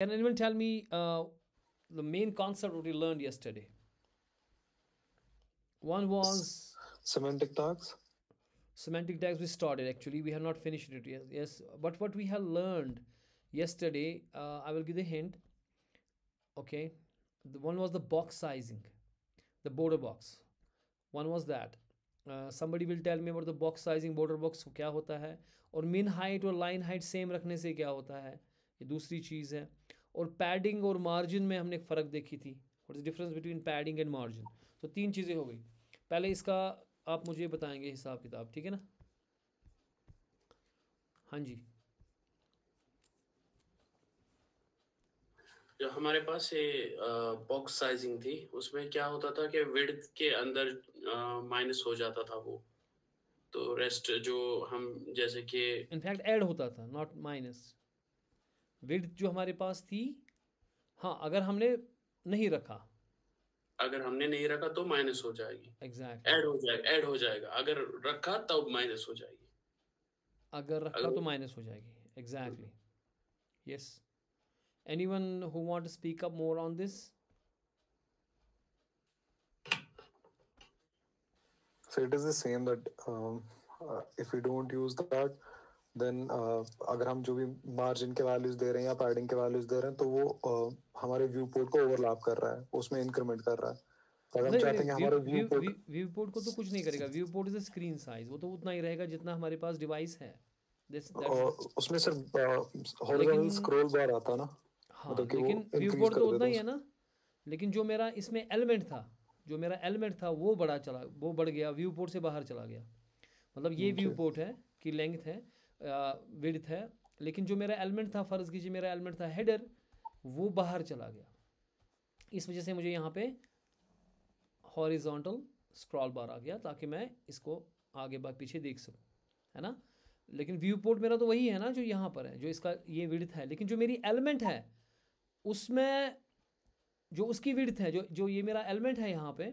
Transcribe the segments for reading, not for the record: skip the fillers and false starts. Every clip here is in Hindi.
Can anyone tell me the main concept what we learned yesterday? One was Semantic tags. semantic tags. We started actually. We have not finished it yet. Yes, but what we have learned yesterday, I will give the hint. Okay, the one was the box sizing, the border box. One was that. Somebody will tell me about the box sizing, border box क्या होता है, और min height और line height सेम रखने से क्या होता है, ये दूसरी चीज़ है. और पैडिंग और मार्जिन में हमने एक फ़र्क देखी थी. What is difference between padding and margin. तो तीन चीज़ें हो गई. पहले इसका आप मुझे बताएंगे हिसाब किताब, ठीक है ना? हाँ जी. जो हमारे पास ये बॉक्स साइजिंग थी उसमें क्या होता था कि विड्थ के अंदर माइनस हो जाता था वो, तो रेस्ट जो हम जैसे कि इनफैक्ट ऐड होता था, नॉट माइनस. विड्थ जो हमारे पास थी, हाँ, अगर हमने नहीं रखा, अगर हमने नहीं रखा तो माइनस हो जाएगी. एग्जैक्टली. ऐड हो जाएगा. अगर रखा तब माइनस हो जाएगी. अगर रखा तो माइनस हो जाएगी. Exactly. Yes. Anyone who want to speak up more on this? So it is the same that if we don't use that, then अगर हम जो भी मार्जिन के वैल्यूज दे रहे हैं या पैडिंग के वैल्यूज दे रहे हैं तो वो हमारे व्यू पोर्ट को ओवरलैप कर रहा है, उसमें इंक्रीमेंट कर रहा है. तो अगर हम चाहते हैं कि हमारे व्यू पोर्ट को तो कुछ नहीं करेगा. View port is a screen size, वो तो उतना ही रहेगा जितना हमारे पास डिवाइस है. उसमें सिर्फ हॉरिजॉन्टल स्क्रॉल बार आता ना. हाँ, लेकिन व्यू पोर्ट तो उतना ही है ना. लेकिन जो मेरा इसमें एलिमेंट था, वो वो बढ़ गया, व्यू पोर्ट से बाहर चला गया. मतलब ये व्यू पोर्ट है कि लेंथ है, विड्थ है, लेकिन जो मेरा एलिमेंट था, फ़र्ज़ कीजिए मेरा एलिमेंट था हेडर, वो बाहर चला गया. इस वजह से मुझे यहाँ पे हॉरिजॉन्टल स्क्रॉल बार आ गया ताकि मैं इसको आगे पीछे देख सकूँ, है ना. लेकिन व्यू पोर्ट मेरा तो वही है ना जो यहाँ पर है, जो इसका ये विड्थ है. लेकिन जो मेरी एलिमेंट है उसमें जो उसकी विड्थ है, जो ये मेरा एलिमेंट है यहाँ पे,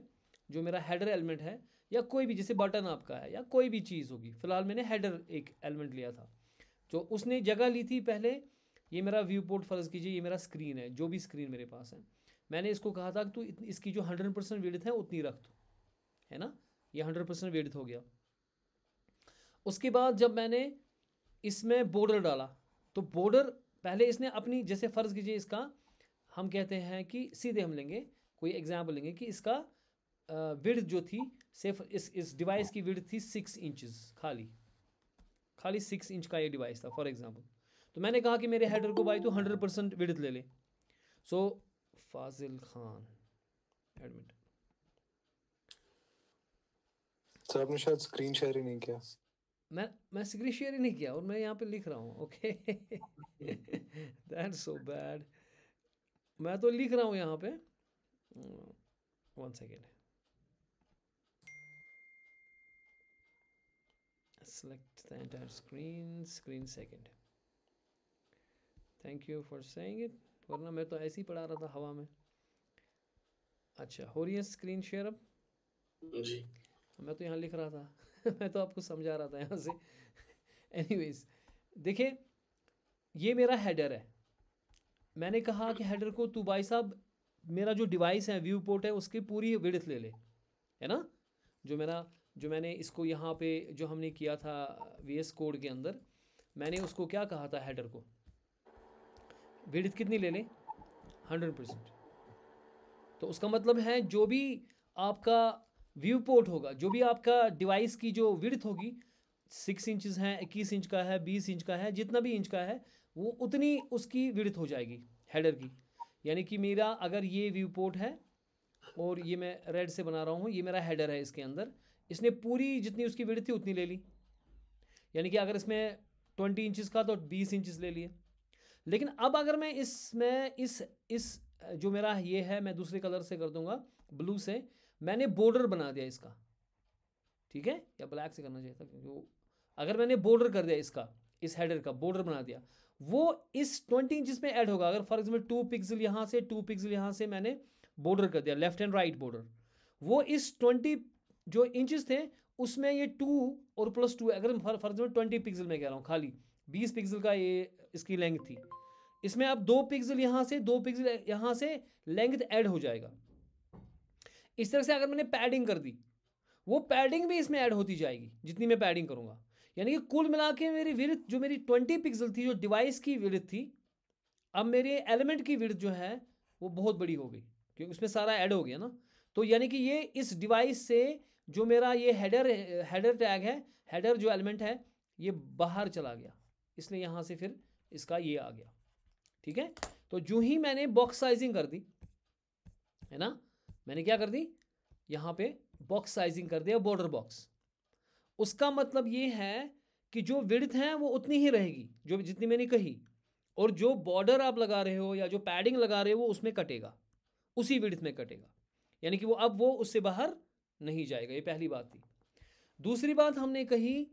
जो मेरा हेडर एलिमेंट है, या कोई भी जैसे बटन आपका है या कोई भी चीज़ होगी. फ़िलहाल मैंने हेडर एक एलिमेंट लिया था, जो उसने जगह ली थी पहले. ये मेरा व्यू पोर्ट, फ़र्ज़ कीजिए ये मेरा स्क्रीन है, जो भी स्क्रीन मेरे पास है. मैंने इसको कहा था कि तू इसकी जो 100% विड्थ है उतनी रख दो, है ना. ये 100% विड्थ हो गया. उसके बाद जब मैंने इसमें बॉर्डर डाला, तो बॉर्डर पहले इसने अपनी, जैसे फ़र्ज़ कीजिए इसका हम कहते हैं कि सीधे हम लेंगे कोई एग्जांपल लेंगे कि इसका विड्थ जो थी, सिर्फ इस डिवाइस की विड्थ थी 6 इंचज़, खाली 6 इंच का ये डिवाइस था फॉर एग्जांपल. तो मैंने कहा कि मेरे हेडर को भाई तो 100% विड्थ ले ले. सो फाजिल खान एडमिट. सर आपने शायद स्क्रीन शेयर ही नहीं किया. मैं स्क्रीन शेयर ही नहीं किया और मैं यहाँ पे लिख रहा हूँ. Okay, that's so bad. मैं तो लिख रहा हूँ यहाँ पे. 1 second. Select the entire screen second. Thank you for saying it, वरना मैं तो ऐसे ही पढ़ा रहा था हवा में. अच्छा, हो रही है स्क्रीन शेयर अब? जी. मैं तो यहाँ लिख रहा था मैं तो आपको समझा रहा था यहाँ से. एनीवेज, देखिए ये मेरा हेडर है. मैंने कहा कि हेडर को तू भाई साहब मेरा जो डिवाइस है, व्यू पोर्ट है, उसकी पूरी विड्थ ले ले, है ना. जो मैंने इसको यहाँ पे जो हमने किया था VS कोड के अंदर, मैंने उसको क्या कहा था, हेडर को विड्थ कितनी ले ले, 100%. तो उसका मतलब है जो भी आपका व्यू पोर्ट होगा, जो भी आपका डिवाइस की जो विड्थ होगी, 6 इंचज़ है, 21 इंच का है, 20 इंच का है, जितना भी इंच का है, वो उतनी उसकी विड्थ हो जाएगी हेडर की. यानी कि मेरा अगर ये व्यू पोर्ट है और ये मैं रेड से बना रहा हूँ, ये मेरा हेडर है, इसके अंदर इसने पूरी जितनी उसकी विड्थ थी उतनी ले ली. यानी कि अगर इसमें 20 इंचज़ का तो 20 इंचज़ ले लिए. लेकिन अब अगर मैं इसमें इस जो मेरा ये है, मैं दूसरे कलर से कर दूंगा, ब्लू से. मैंने बॉर्डर बना दिया इसका, ठीक है, या ब्लैक से करना चाहिए था, क्योंकि अगर मैंने बॉर्डर कर दिया इसका, इस हेडर का बॉर्डर बना दिया, वो इस 20 इंचज़ में ऐड होगा. अगर फॉर एग्जाम्पल 2 पिक्सल यहाँ से, 2 पिक्सल यहाँ से मैंने बॉर्डर कर दिया, लेफ्ट एंड राइट बॉर्डर, वो इस 20 जो इंचज़ थे उसमें ये 2 और +2, अगर फॉर एग्जाम्पल 20 पिक्सल में कह रहा हूँ, खाली 20 पिक्सल का ये इसकी लेंथ थी, इसमें अब 2 पिक्सल यहाँ से 2 पिक्सल यहाँ से लेंथ ऐड हो जाएगा। इस तरह से अगर मैंने पैडिंग कर दी, वो पैडिंग भी इसमें ऐड होती जाएगी जितनी मैं पैडिंग करूँगा। यानी कि कुल मिला के मेरी विड्थ जो मेरी 20 पिक्सल थी, जो डिवाइस की विड्थ थी, अब मेरे एलिमेंट की विड्थ जो है वो बहुत बड़ी हो गई, क्योंकि उसमें सारा ऐड हो गया ना। तो यानी कि ये इस डिवाइस से जो मेरा ये हेडर टैग है, हेडर जो एलिमेंट है, ये बाहर चला गया, इसलिए यहाँ से फिर इसका ये आ गया। ठीक है, तो जो ही मैंने बॉक्स साइजिंग कर दी है ना, मैंने क्या कर दी, यहाँ पे बॉक्स साइजिंग कर दिया, बॉर्डर बॉक्स। उसका मतलब ये है कि जो विड्थ है वो उतनी ही रहेगी जो जितनी मैंने कही, और जो बॉर्डर आप लगा रहे हो या जो पैडिंग लगा रहे हो वो उसमें कटेगा, उसी विड्थ में कटेगा। यानी कि वो अब वो उससे बाहर नहीं जाएगा। ये पहली बात थी। दूसरी बात हमने कही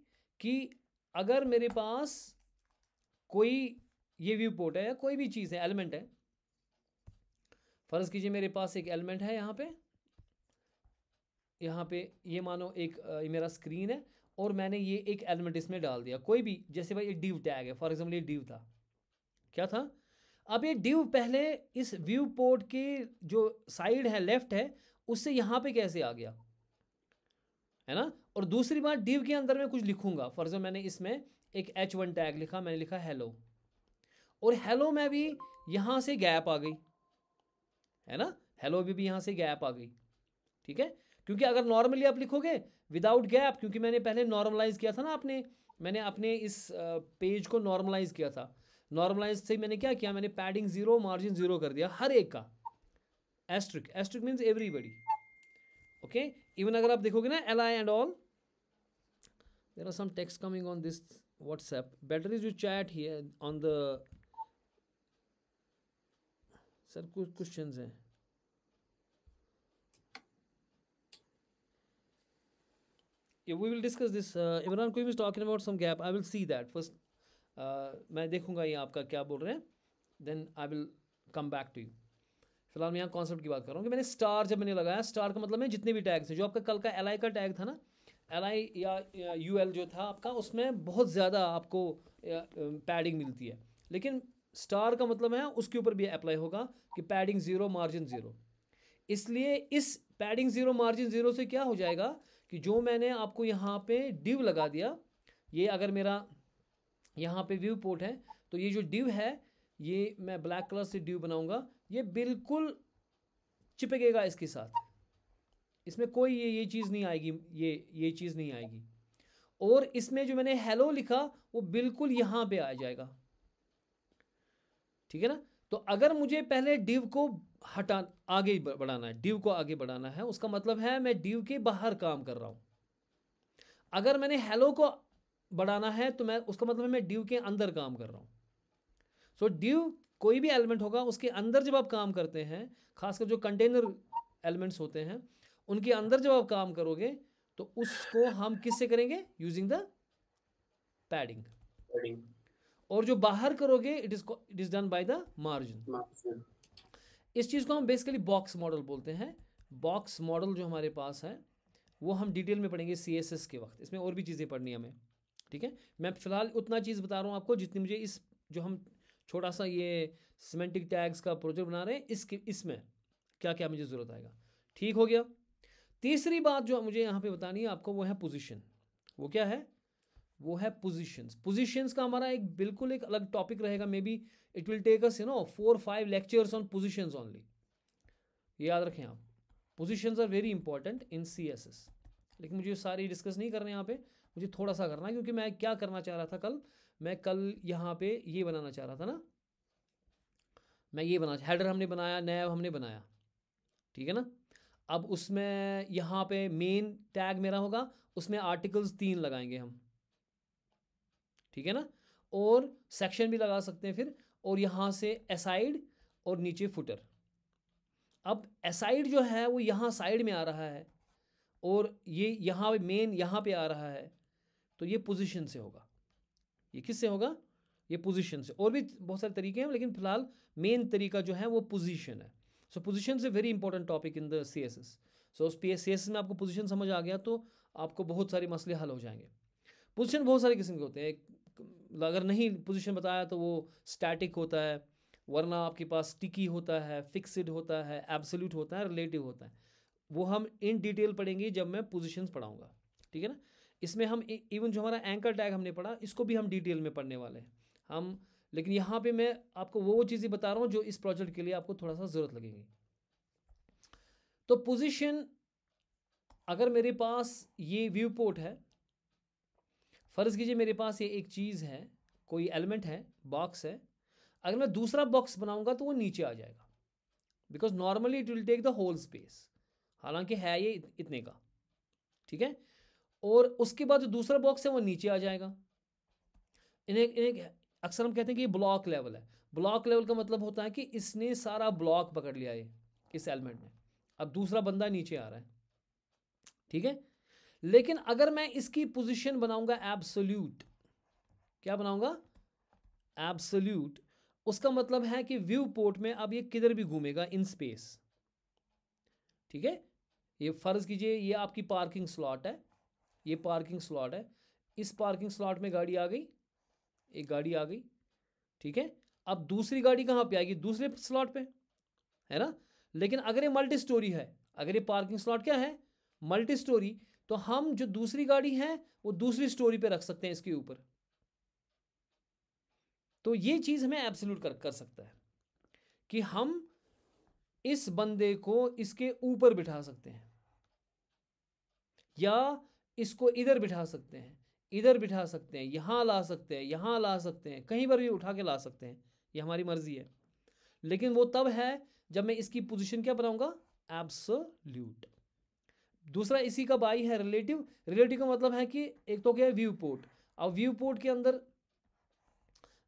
कि अगर मेरे पास कोई ये व्यू पोर्ट है या कोई भी चीज़ है, एलिमेंट है, फ़र्ज़ कीजिए मेरे पास एक एलिमेंट है यहाँ पे ये मानो एक ये मेरा स्क्रीन है, और मैंने ये एक एलिमेंट इसमें डाल दिया, कोई भी, जैसे भाई ये डिव टैग है, फॉर एग्जांपल ये डिव था, क्या था, अब ये डिव पहले इस व्यू पोर्ट की जो साइड है, लेफ्ट है, उससे यहाँ पे कैसे आ गया, है ना। और दूसरी बात, डिव के अंदर मैं कुछ लिखूंगा, फॉर एग्जाम्पल मैंने इसमें एक h1 टैग लिखा, मैंने लिखा हेलो, और हेलो में भी यहाँ से गैप आ गई, है ना, हेलो भी यहाँ से गैप आ गई। ठीक है, क्योंकि अगर नॉर्मली आप लिखोगे विदाउट गैप, क्योंकि मैंने पहले नॉर्मलाइज किया था ना, मैंने अपने इस पेज को नॉर्मलाइज किया था। नॉर्मलाइज से मैंने क्या किया, मैंने पैडिंग 0, मार्जिन 0 कर दिया हर एक का, asterisk means everybody. Okay, even अगर आप देखोगे ना li and all, there are some text coming on this WhatsApp, better is you chat here on the, sir कुछ क्वेश्चंस हैं। we will discuss this. Imran Quim is talking about some gap. I will see that first. मैं देखूंगा ये आपका क्या बोल रहे हैं, then I will come back to you. फिलहाल मैं यहाँ कॉन्सेप्ट की बात कर रहा हूँ कि मैंने स्टार जब मैंने लगाया, स्टार का मतलब है जितने भी टैग्स हैं, जो आपका कल का li का टैग था ना, li या ul जो था आपका, उसमें बहुत ज़्यादा आपको पैडिंग मिलती है, लेकिन स्टार का मतलब है उसके ऊपर भी अप्लाई होगा कि पैडिंग 0, मार्जिन 0। इसलिए इस पैडिंग 0, मार्जिन 0 से क्या हो जाएगा कि जो मैंने आपको यहाँ पे डिव लगा दिया, ये अगर मेरा यहाँ पे व्यू पोर्ट है, तो ये जो डिव है, ये मैं ब्लैक कलर से डिव बनाऊंगा, ये बिल्कुल चिपकेगा इसके साथ, इसमें कोई ये चीज़ नहीं आएगी, ये चीज़ नहीं आएगी। और इसमें जो मैंने हेलो लिखा वो बिल्कुल यहाँ पे आ जाएगा। ठीक है ना। तो अगर मुझे पहले डिव को आगे बढ़ाना है, डिव को आगे बढ़ाना है, उसका मतलब है मैं डिव के बाहर काम कर रहा हूं। अगर मैंने हेलो को बढ़ाना है तो मैं उसका मतलब है मैं डिव के अंदर काम कर रहा हूं। सो डिव कोई भी एलिमेंट होगा उसके अंदर जब आप काम करते हैं, खासकर जो कंटेनर एलिमेंट्स होते हैं उनके अंदर जब आप काम करोगे तो उसको हम किससे करेंगे, यूजिंग द पैडिंग। और जो बाहर करोगे it is done by the margin. इस चीज़ को हम बेसिकली बॉक्स मॉडल बोलते हैं। बॉक्स मॉडल जो हमारे पास है वो हम डिटेल में पढ़ेंगे CSS के वक्त, इसमें और भी चीज़ें पढ़नी है हमें। ठीक है, मैं फिलहाल उतना चीज़ बता रहा हूँ आपको जितनी मुझे इस जो हम छोटा सा ये सिमेंटिक टैग्स का प्रोजेक्ट बना रहे हैं इसमें क्या क्या मुझे ज़रूरत आएगा। ठीक हो गया। तीसरी बात जो मुझे यहाँ पे बतानी है आपको वो है पोजीशन। वो क्या है, वो है पोजीशंस। पोजीशंस का हमारा एक बिल्कुल एक अलग टॉपिक रहेगा, may be it will take us 4-5 lectures on positions only. याद रखें आप, positions are very important in CSS। लेकिन मुझे सारी डिस्कस नहीं करना यहाँ पे, मुझे थोड़ा सा करना है, क्योंकि मैं क्या करना चाह रहा था मैं कल यहाँ पे ये बनाना चाह रहा था ना, मैं ये हेडर हमने बनाया, नैव हमने बनाया, ठीक है ना। अब उसमें यहाँ पे मेन टैग मेरा होगा, उसमें आर्टिकल्स 3 लगाएंगे हम, ठीक है ना, और सेक्शन भी लगा सकते हैं फिर, और यहाँ से असाइड और नीचे फुटर। अब असाइड जो है वो यहाँ साइड में आ रहा है और ये यहाँ मेन यहाँ पे आ रहा है, तो ये पोजीशन से होगा। ये किससे होगा, ये पोजीशन से। और भी बहुत सारे तरीके हैं लेकिन फिलहाल मेन तरीका जो है वो पोजीशन है। सो position is a very important topic in the CSS। सो उस CSS में आपको पोजीशन समझ आ गया तो आपको बहुत सारे मसले हल हो जाएंगे। पोजीशन बहुत सारे किस्म के होते हैं, अगर नहीं पोजीशन बताया तो वो स्टैटिक होता है, वरना आपके पास स्टिकी होता है, फिक्स्ड होता है, एब्सोल्यूट होता है, रिलेटिव होता है। वो हम इन डिटेल पढ़ेंगे जब मैं पोजीशंस पढ़ाऊंगा, ठीक है ना। इसमें हम इवन जो हमारा एंकर टैग हमने पढ़ा, इसको भी हम डिटेल में पढ़ने वाले हैं हम। लेकिन यहाँ पे मैं आपको वो चीज़ें बता रहा हूँ जो इस प्रोजेक्ट के लिए आपको थोड़ा सा ज़रूरत लगेगी। तो पोजीशन, अगर मेरे पास ये व्यू पोर्ट है, फ़र्ज़ कीजिए मेरे पास ये एक चीज़ है, कोई एलिमेंट है, बॉक्स है। अगर मैं दूसरा बॉक्स बनाऊंगा तो वो नीचे आ जाएगा, because normally it will take the whole space, हालांकि है ये इतने का, ठीक है। और उसके बाद जो दूसरा बॉक्स है वो नीचे आ जाएगा। इन्हें अक्सर हम कहते हैं कि ये ब्लॉक लेवल है। ब्लॉक लेवल का मतलब होता है कि इसने सारा ब्लॉक पकड़ लिया है इस एलिमेंट में, अब दूसरा बंदा नीचे आ रहा है, ठीक है। लेकिन अगर मैं इसकी पोजीशन बनाऊंगा एब्सोल्यूट, क्या बनाऊंगा, एब्सोल्यूट, उसका मतलब है कि व्यू पोर्ट में अब ये किधर भी घूमेगा इन स्पेस, ठीक है। ये फ़र्ज़ कीजिए ये आपकी पार्किंग स्लॉट है, ये पार्किंग स्लॉट है, इस पार्किंग स्लॉट में गाड़ी आ गई, एक गाड़ी आ गई, ठीक है। अब दूसरी गाड़ी कहाँ पे आएगी, दूसरे स्लॉट पे, है ना। लेकिन अगर ये मल्टी स्टोरी है, अगर ये पार्किंग स्लॉट क्या है, मल्टी स्टोरी, तो हम जो दूसरी गाड़ी है वो दूसरी स्टोरी पे रख सकते हैं इसके ऊपर। तो ये चीज़ हमें एब्सोल्यूट कर सकता है कि हम इस बंदे को इसके ऊपर बिठा सकते हैं, या इसको इधर बिठा सकते हैं, इधर बिठा सकते हैं, यहाँ ला सकते हैं, यहाँ ला सकते हैं, कहीं पर भी उठा के ला सकते हैं, ये हमारी मर्जी है। लेकिन वो तब है जब मैं इसकी पोजीशन क्या बनाऊंगा, एब्सोल्यूट। दूसरा इसी का बाई है रिलेटिव। रिलेटिव का मतलब है कि एक तो क्या है व्यू पोर्ट, अब व्यू पोर्ट के अंदर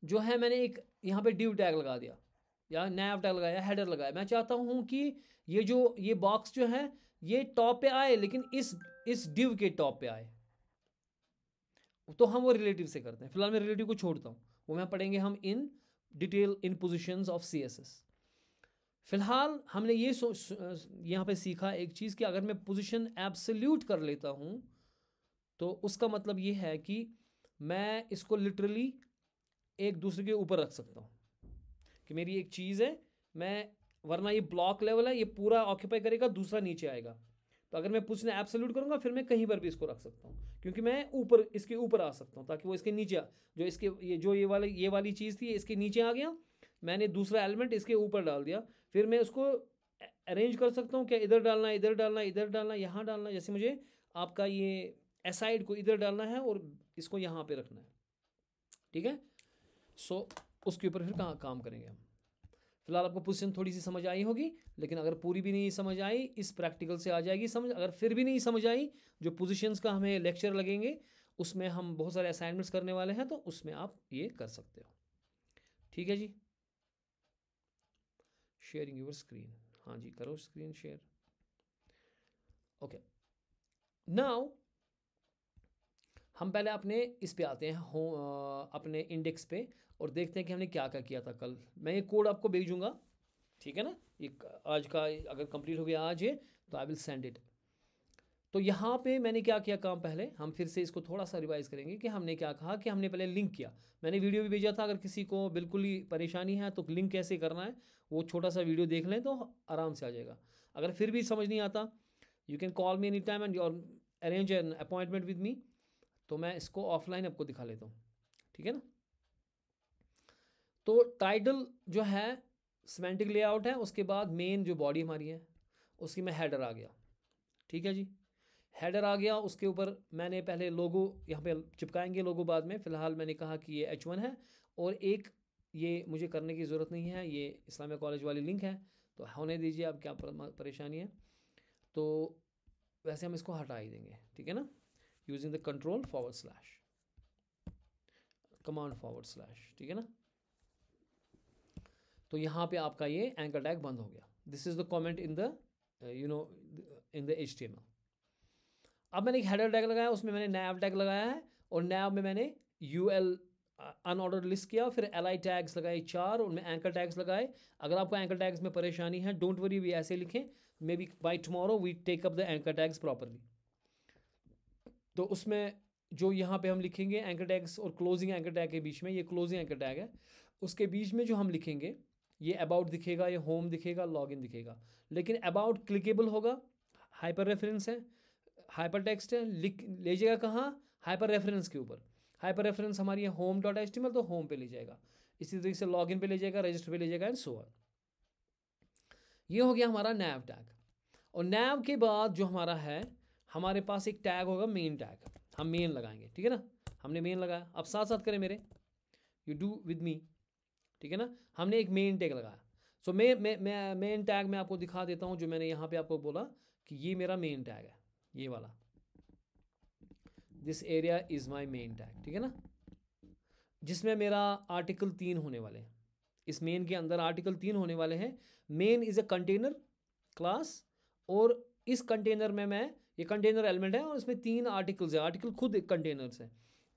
जो है मैंने एक यहाँ पे डिव टैग लगा दिया या नैव टैग लगाया, हेडर लगाया। मैं चाहता हूँ कि ये बॉक्स जो है ये टॉप पे आए, लेकिन इस डिव के टॉप पे आए, तो हम वो रिलेटिव से करते हैं। फिलहाल मैं रिलेटिव को छोड़ता हूँ, वो मैं पढ़ेंगे हम in detail in positions of CSS। फिलहाल हमने ये यहाँ पे सीखा एक चीज़ कि अगर मैं पोजीशन एब्सोल्यूट कर लेता हूँ तो उसका मतलब ये है कि मैं इसको लिटरली एक दूसरे के ऊपर रख सकता हूँ कि मेरी एक चीज़ है, मैं, वरना ये ब्लॉक लेवल है, ये पूरा ऑक्यूपाई करेगा, दूसरा नीचे आएगा। तो अगर मैं पोजीशन एब्सोल्यूट करूँगा फिर मैं कहीं पर भी इसको रख सकता हूँ, क्योंकि मैं ऊपर, इसके ऊपर आ सकता हूँ, ताकि वो इसके नीचे जो इसके ये वाली चीज़ थी इसके नीचे आ गया, मैंने दूसरा एलिमेंट इसके ऊपर डाल दिया, फिर मैं उसको अरेंज कर सकता हूँ, क्या इधर डालना है, इधर डालना है, इधर डालना है, यहाँ डालना है। जैसे मुझे आपका ये एसाइड को इधर डालना है और इसको यहाँ पे रखना है, ठीक है। सो उसके ऊपर फिर कहाँ काम करेंगे हम। फिलहाल आपको पोजीशन थोड़ी सी समझ आई होगी, लेकिन अगर पूरी भी नहीं समझ आई, इस प्रैक्टिकल से आ जाएगी समझ। अगर फिर भी नहीं समझ आई, जो पोजीशंस का हमें लेक्चर लगेंगे उसमें हम बहुत सारे असाइनमेंट्स करने वाले हैं, तो उसमें आप ये कर सकते हो, ठीक है जी। शेयरिंग योर स्क्रीन, हाँ जी करो स्क्रीन शेयर। ओके, नाउ हम पहले अपने इस पे आते हैं अपने इंडेक्स पे और देखते हैं कि हमने क्या क्या किया था कल। मैं ये कोड आपको भेजूंगा, ठीक है ना। ये आज का अगर कंप्लीट हो गया आज ये, तो आई विल सेंड इट। तो यहाँ पे मैंने क्या किया काम, पहले हम फिर से इसको थोड़ा सा रिवाइज करेंगे कि हमने क्या कहा कि हमने पहले लिंक किया। मैंने वीडियो भी भेजा था, अगर किसी को बिल्कुल ही परेशानी है तो लिंक कैसे करना है वो छोटा सा वीडियो देख लें तो आराम से आ जाएगा। अगर फिर भी समझ नहीं आता, you can call me any time and your arrange an appointment with me. तो मैं इसको ऑफलाइन आपको दिखा लेता हूँ, ठीक है ना। तो टाइटल जो है सिमेंटिक लेआउट है, उसके बाद मेन जो बॉडी हमारी है उसकी में हेडर आ गया, ठीक है जी। हेडर आ गया, उसके ऊपर मैंने पहले लोगो यहाँ पे चिपकाएंगे लोगो बाद में। फ़िलहाल मैंने कहा कि ये H1 है, और एक ये मुझे करने की ज़रूरत नहीं है, ये इस्लामिया कॉलेज वाली लिंक है, तो होने दीजिए, अब क्या परेशानी है। तो वैसे हम इसको हटा ही देंगे, ठीक है ना, यूजिंग द कंट्रोल/, कमांड/, ठीक है ना। तो यहाँ पे आपका ये एंकर टैग बंद हो गया। This is the comment in the in the HTML। अब मैंने एक हेडर टैग लगाया, उसमें मैंने नैव टैग लगाया है, और नैव में मैंने UL अनऑर्डर लिस्ट किया, फिर LI टैग्स लगाए 4, उनमें एंकर टैग्स लगाए। अगर आपको एंकर टैग्स में परेशानी है, डोंट वरी, भी ऐसे लिखें, may be by tomorrow we take up the anchor tags properly. तो उसमें जो यहाँ पे हम लिखेंगे एंकर टैग्स और क्लोजिंग एंकर टैग के बीच में, ये क्लोजिंग एंकर टैग है, उसके बीच में जो हम लिखेंगे ये अबाउट दिखेगा, ये होम दिखेगा, लॉगिन दिखेगा। लेकिन अबाउट क्लिकेबल होगा, हाइपर रेफरेंस है, हाइपर टेक्स्ट है, लिख ले जाएगा कहाँ, हाइपर रेफरेंस के ऊपर। हाइपर रेफरेंस हमारी है home.html, तो होम पे ले जाएगा। इसी तरीके से लॉगिन पे ले जाएगा, रजिस्टर पे ले जाएगा, एंड सो ऑन। ये हो गया हमारा नैव टैग। और नैव के बाद जो हमारा है, हमारे पास एक टैग होगा मेन टैग, हम मेन लगाएंगे, ठीक है ना। हमने मेन लगाया, अब साथ साथ करें मेरे, यू डू विद मी, ठीक है ना। हमने एक मेन टैग लगाया। सो मेन टैग मैं आपको दिखा देता हूँ, जो मैंने यहाँ पे आपको बोला कि ये मेरा मेन टैग है, ये वाला, this area is my main tag, ठीक है ना, जिसमें मेरा आर्टिकल 3 होने वाले हैं। इस मेन के अंदर आर्टिकल 3 होने वाले हैं। Main is a container class, और इस कंटेनर में मैं, ये कंटेनर एलिमेंट है और इसमें 3 आर्टिकल्स है, आर्टिकल खुद एक कंटेनर्स है।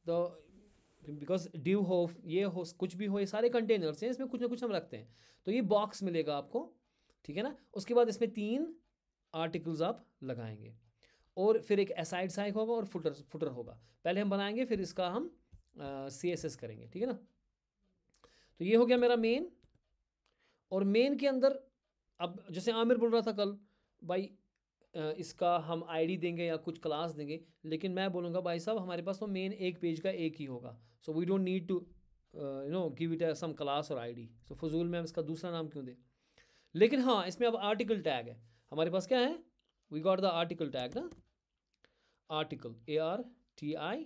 तो बिकॉज डिव हो, ये हो, कुछ भी हो, ये सारे कंटेनर्स हैं, इसमें कुछ ना कुछ हम रखते हैं। तो ये बॉक्स मिलेगा आपको, ठीक है ना। उसके बाद इसमें 3 आर्टिकल्स आप लगाएंगे, और फिर एक असाइड साइड होगा और फुटर होगा। पहले हम बनाएंगे, फिर इसका हम CSS करेंगे, ठीक है ना। तो ये हो गया मेरा मेन। और मेन के अंदर, अब जैसे आमिर बोल रहा था कल, भाई इसका हम आईडी देंगे या कुछ क्लास देंगे, लेकिन मैं बोलूँगा भाई साहब हमारे पास तो मेन एक पेज का एक ही होगा, so we don't need to give it some class और आईडी। सो फजूल में हम इसका दूसरा नाम क्यों दें। लेकिन हाँ, इसमें अब आर्टिकल टैग है हमारे पास, क्या है, we got the article tag ना, आर्टिकल ARTICLE,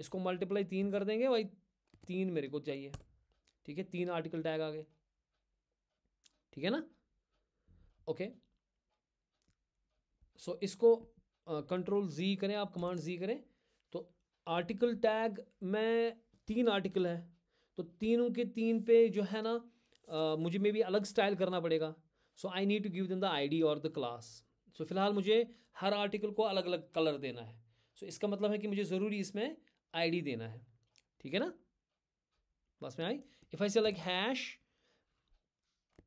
इसको मल्टीप्लाई 3 कर देंगे भाई, 3 मेरे को चाहिए, ठीक है, 3 आर्टिकल टैग आ गए, ठीक है ना। ओके, सो इसको कंट्रोल Z करें आप, कमांड Z करें, तो आर्टिकल टैग में 3 आर्टिकल है, तो तीनों के 3 पे जो है ना, मुझे मे भी अलग स्टाइल करना पड़ेगा। So I need to give them the ID और द क्लास। सो फिलहाल मुझे हर आर्टिकल को अलग अलग कलर देना है। सो इसका मतलब है कि मुझे ज़रूरी इसमें आईडी देना है, ठीक है ना। बस में आई, if I say like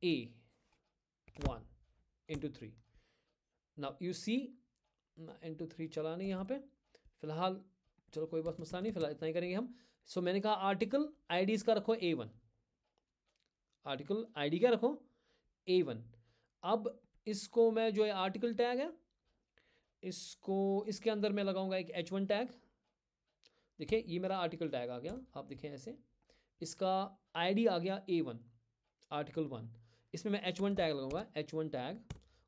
#A1 into 3, now you see, into 3 चला नहीं यहाँ पे फिलहाल, चलो कोई बात मसला नहीं, फिलहाल इतना ही करेंगे हम। सो मैंने कहा आर्टिकल आईडी इसका रखो A1, आर्टिकल आईडी क्या रखो, A1। अब इसको मैं, जो है आर्टिकल टैग है, इसको इसके अंदर मैं लगाऊंगा एक H1 टैग। देखिए ये मेरा आर्टिकल टैग आ गया, आप देखें ऐसे, इसका आईडी आ गया A1, आर्टिकल 1। इसमें मैं H1 टैग लगाऊंगा, H1 टैग,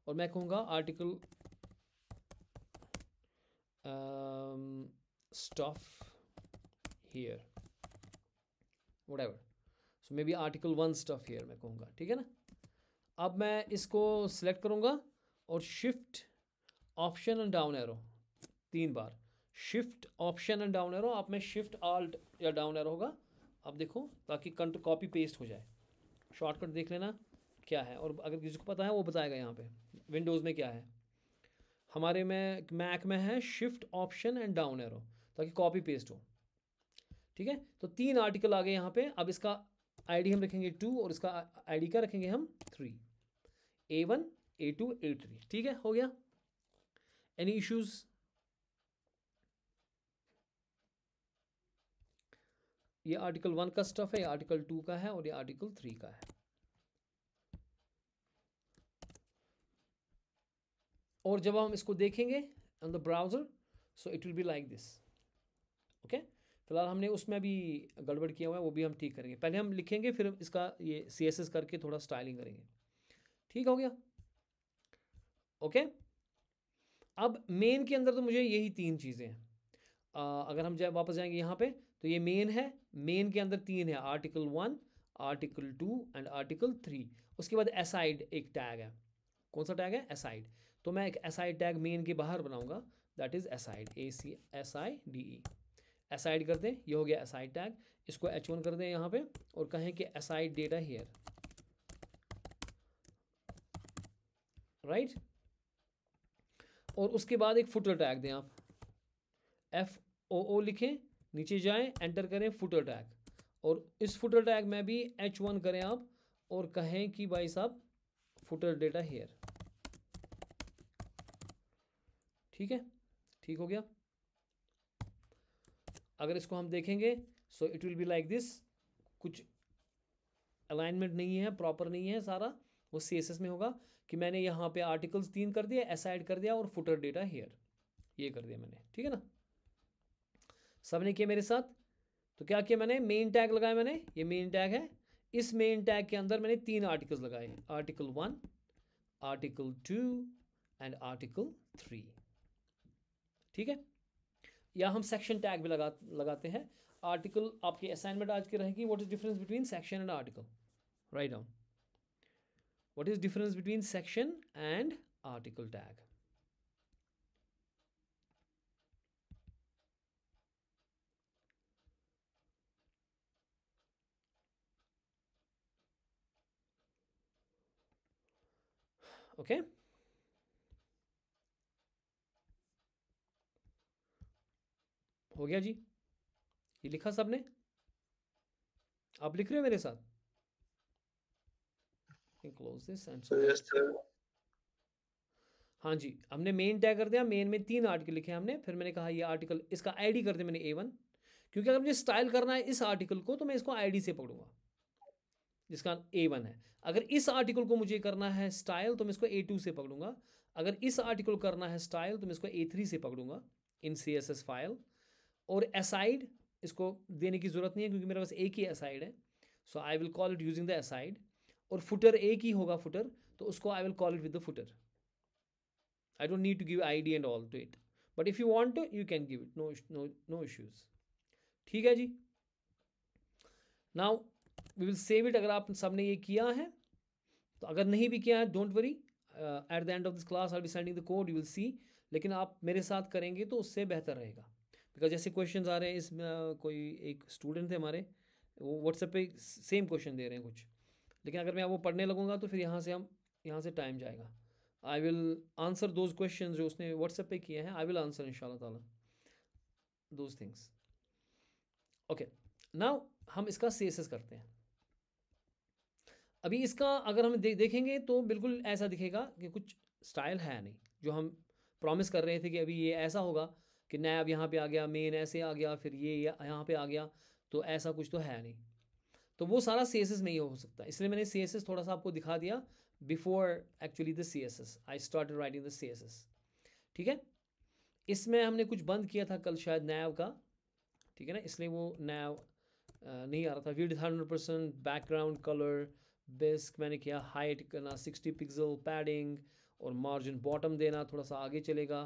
और मैं कहूँगा article stuff here whatever, so maybe article 1 stuff here मैं कहूँगा, ठीक है ना। अब मैं इसको सिलेक्ट करूँगा और shift option and down arrow 3 bar, shift option and down arrow, आप में शिफ्ट आल्ट या डाउन एरो होगा, अब देखो, ताकि कॉपी पेस्ट हो जाए। शॉर्टकट देख लेना क्या है, और अगर किसी को पता है वो बताएगा। यहाँ पे विंडोज़ में क्या है, हमारे में मैक में है shift option and down arrow, ताकि कॉपी पेस्ट हो, ठीक है। तो 3 आर्टिकल आ गए यहाँ पे। अब इसका आईडी हम रखेंगे 2, और इसका आईडी क्या रखेंगे हम 3, A1 A2 A3, ठीक है, हो गया। Any issues? ये आर्टिकल 1 का स्टफ है, ये आर्टिकल 2 का है, और ये आर्टिकल 3 का है। और जब हम इसको देखेंगे on the browser, so it will be like this, okay. फिलहाल हमने उसमें भी गड़बड़ किया हुआ है, वो भी हम ठीक करेंगे। पहले हम लिखेंगे, फिर इसका ये CSS करके थोड़ा स्टाइलिंग करेंगे, ठीक हो गया, ओके। अब मेन के अंदर तो मुझे यही 3 चीज़ें हैं। अगर हम वापस जाएंगे यहाँ पे, तो ये मेन है, मेन के अंदर 3 है, आर्टिकल 1, आर्टिकल 2 एंड आर्टिकल 3। उसके बाद असाइड एक टैग है, कौन सा टैग है, असाइड। तो मैं एक असाइड टैग मेन के बाहर बनाऊंगा, that is aside, ACSIDE, aside कर दें, ये हो गया असाइड टैग। इसको H1 कर दें यहाँ पे, और कहें कि असाइड डेटा हियर, राइट। और उसके बाद एक फुटर टैग दें आप, FOO लिखें, नीचे जाएं, एंटर करें, फुटर टैग, और इस फुटर टैग में भी H1 करें आप, और कहें कि भाई साहब फुटर डेटा हियर, ठीक है, ठीक हो गया। अगर इसको हम देखेंगे, so it will be like this, कुछ अलाइनमेंट नहीं है, प्रॉपर नहीं है सारा, वो CSS में होगा कि मैंने यहाँ पे आर्टिकल्स 3 कर दिए, असाइड कर दिया और फुटर डेटा हेयर, ये कर दिया मैंने, ठीक है ना। सब ने किया मेरे साथ। तो क्या किया मैंने, मेन टैग लगाया मैंने, ये मेन टैग है, इस मेन टैग के अंदर मैंने 3 आर्टिकल्स लगाए, आर्टिकल 1, आर्टिकल 2 एंड आर्टिकल 3, ठीक है। या हम सेक्शन टैग भी लगाते हैं। आर्टिकल आपकी असाइनमेंट आज की रहेगी, what is difference between section and article, write down, what is difference between section and article tag. Okay हो गया जी, ये लिखा सबने, आप लिख रहे हो मेरे साथ, क्लोज दिस एंड हाँ जी, हमने मेन टैग कर दिया, मेन में 3 आर्टिकल लिखे हमने, फिर मैंने कहा ये आर्टिकल, इसका आईडी कर दिया मैंने A1, क्योंकि अगर मुझे स्टाइल करना है इस आर्टिकल को तो मैं इसको आईडी से पकड़ूंगा जिसका A1 है। अगर इस आर्टिकल को मुझे करना है स्टाइल तो मैं इसको A2 से पकड़ूंगा, अगर इस आर्टिकल को करना है स्टाइल तो मैं इसको A3 से पकड़ूंगा इन CSS फाइल। और असाइड इसको देने की ज़रूरत नहीं है क्योंकि मेरे पास एक ही असाइड है, so I will call it using the aside. और फुटर एक ही होगा फुटर, तो उसको I will call it with the footer. I don't need to give ID and all to it, but if you want to you can give it, no issues, ठीक है जी। now we will save it। अगर आप सबने ये किया है तो, अगर नहीं भी किया है don't worry, at the end of this class I'll be sending the code, you will see। लेकिन आप मेरे साथ करेंगे तो उससे बेहतर रहेगा, बिकॉज जैसे क्वेश्चंस आ रहे हैं इस कोई एक स्टूडेंट थे हमारे, वो व्हाट्सएप पे सेम क्वेश्चन दे रहे हैं कुछ, लेकिन अगर मैं वो पढ़ने लगूंगा तो फिर यहाँ से टाइम जाएगा। I will answer those question जो उसने व्हाट्सएप पे किए हैं, आई विल आंसर इंशाल्लाह ताला दोज थिंग्स। ओके नाउ हम इसका CSS करते हैं। अभी इसका अगर हम देखेंगे तो बिल्कुल ऐसा दिखेगा कि कुछ स्टाइल है नहीं, जो हम प्रॉमिस कर रहे थे कि अभी ये ऐसा होगा कि नैब यहाँ पे आ गया, मेन ऐसे आ गया, फिर ये यहाँ पे आ गया, तो ऐसा कुछ तो है नहीं। तो वो सारा CSS में ही हो सकता है, इसलिए मैंने CSS थोड़ा सा आपको दिखा दिया before actually the CSS, I started writing the CSS, ठीक है। इसमें हमने कुछ बंद किया था कल शायद नैव का, ठीक है ना, इसलिए वो नैव नहीं आ रहा था। विड्थ 100%, बैकग्राउंड कलर, बेस्क मैंने किया हाइट करना 60 पिक्सल, पैडिंग और मार्जिन बॉटम देना थोड़ा सा आगे चलेगा।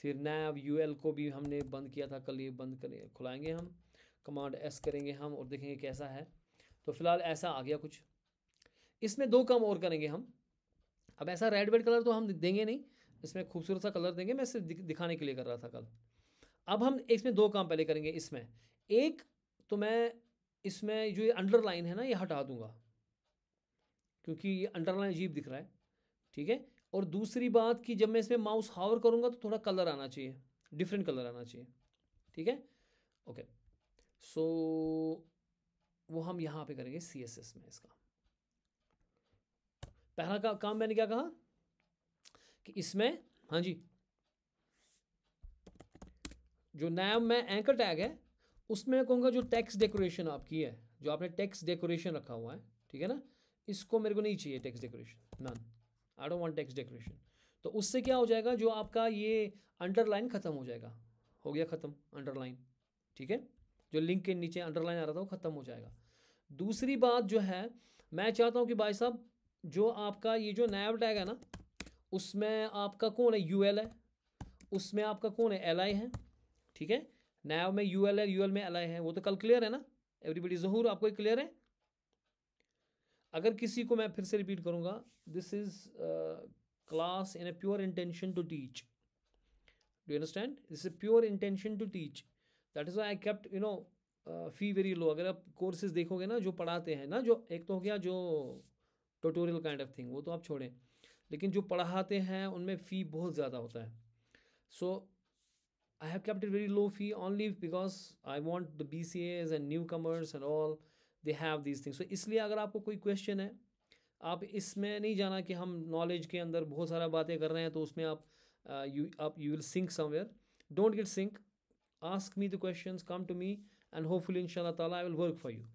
फिर नैव UL को भी हमने बंद किया था कल, ये बंद करें खुलाएंगे हम, कमांड S करेंगे हम और देखेंगे कैसा है। तो फिलहाल ऐसा आ गया कुछ। इसमें 2 काम और करेंगे हम। अब ऐसा रेड वेड कलर तो हम देंगे नहीं, इसमें खूबसूरत सा कलर देंगे, मैं सिर्फ दिखाने के लिए कर रहा था कल। अब हम इसमें 2 काम पहले करेंगे। इसमें एक तो मैं इसमें जो ये अंडरलाइन है ना ये हटा दूंगा क्योंकि ये अंडरलाइन अजीब दिख रहा है, ठीक है। और दूसरी बात कि जब मैं इसमें माउस हावर करूंगा तो थोड़ा कलर आना चाहिए, डिफरेंट कलर आना चाहिए, ठीक है। ओके सो वो हम यहाँ पे करेंगे CSS में। इसका पहला काम मैंने क्या कहा कि इसमें, हाँ जी, जो नैव में एंकर टैग है उसमें कहूँगा जो टेक्स्ट डेकोरेशन आपकी है, जो आपने टेक्स्ट डेकोरेशन रखा हुआ है, ठीक है ना, इसको मेरे को नहीं चाहिए text decoration, none, I don't want text decoration. तो उससे क्या हो जाएगा, जो आपका ये अंडरलाइन ख़त्म हो जाएगा, हो गया ख़त्म अंडरलाइन, ठीक है। जो लिंक के नीचे अंडरलाइन आ रहा था वो ख़त्म हो जाएगा। दूसरी बात जो है, मैं चाहता हूँ कि भाई साहब जो आपका ये जो नैव टैग है ना उसमें आपका कौन है, UL है, उसमें आपका कौन है, LI है, ठीक है। नैव में UL है, UL में LI है, वो तो कल क्लियर है ना एवरीबडी। ज़हूर आपको क्लियर है? अगर किसी को मैं फिर से रिपीट करूँगा, this is class in a pure intention to teach, do you understand, this is pure intention to teach, that is why I kept fee very low. अगर आप कोर्सेज देखोगे ना जो पढ़ाते हैं ना, जो एक तो हो गया जो ट्यूटोरियल काइंड ऑफ थिंग, वो तो आप छोड़ें, लेकिन जो पढ़ाते हैं उनमें फ़ी बहुत ज़्यादा होता है। So I have kept it very low fee only because I want the BCAs and newcomers and all, they have these things. So इसलिए अगर आपको कोई क्वेश्चन है, आप इसमें नहीं जाना कि हम नॉलेज के अंदर बहुत सारा बातें कर रहे हैं तो उसमें आप you will sink somewhere. Don't get sink. Ask me the questions, come to me, and hopefully inshallah ta'ala I will work for you.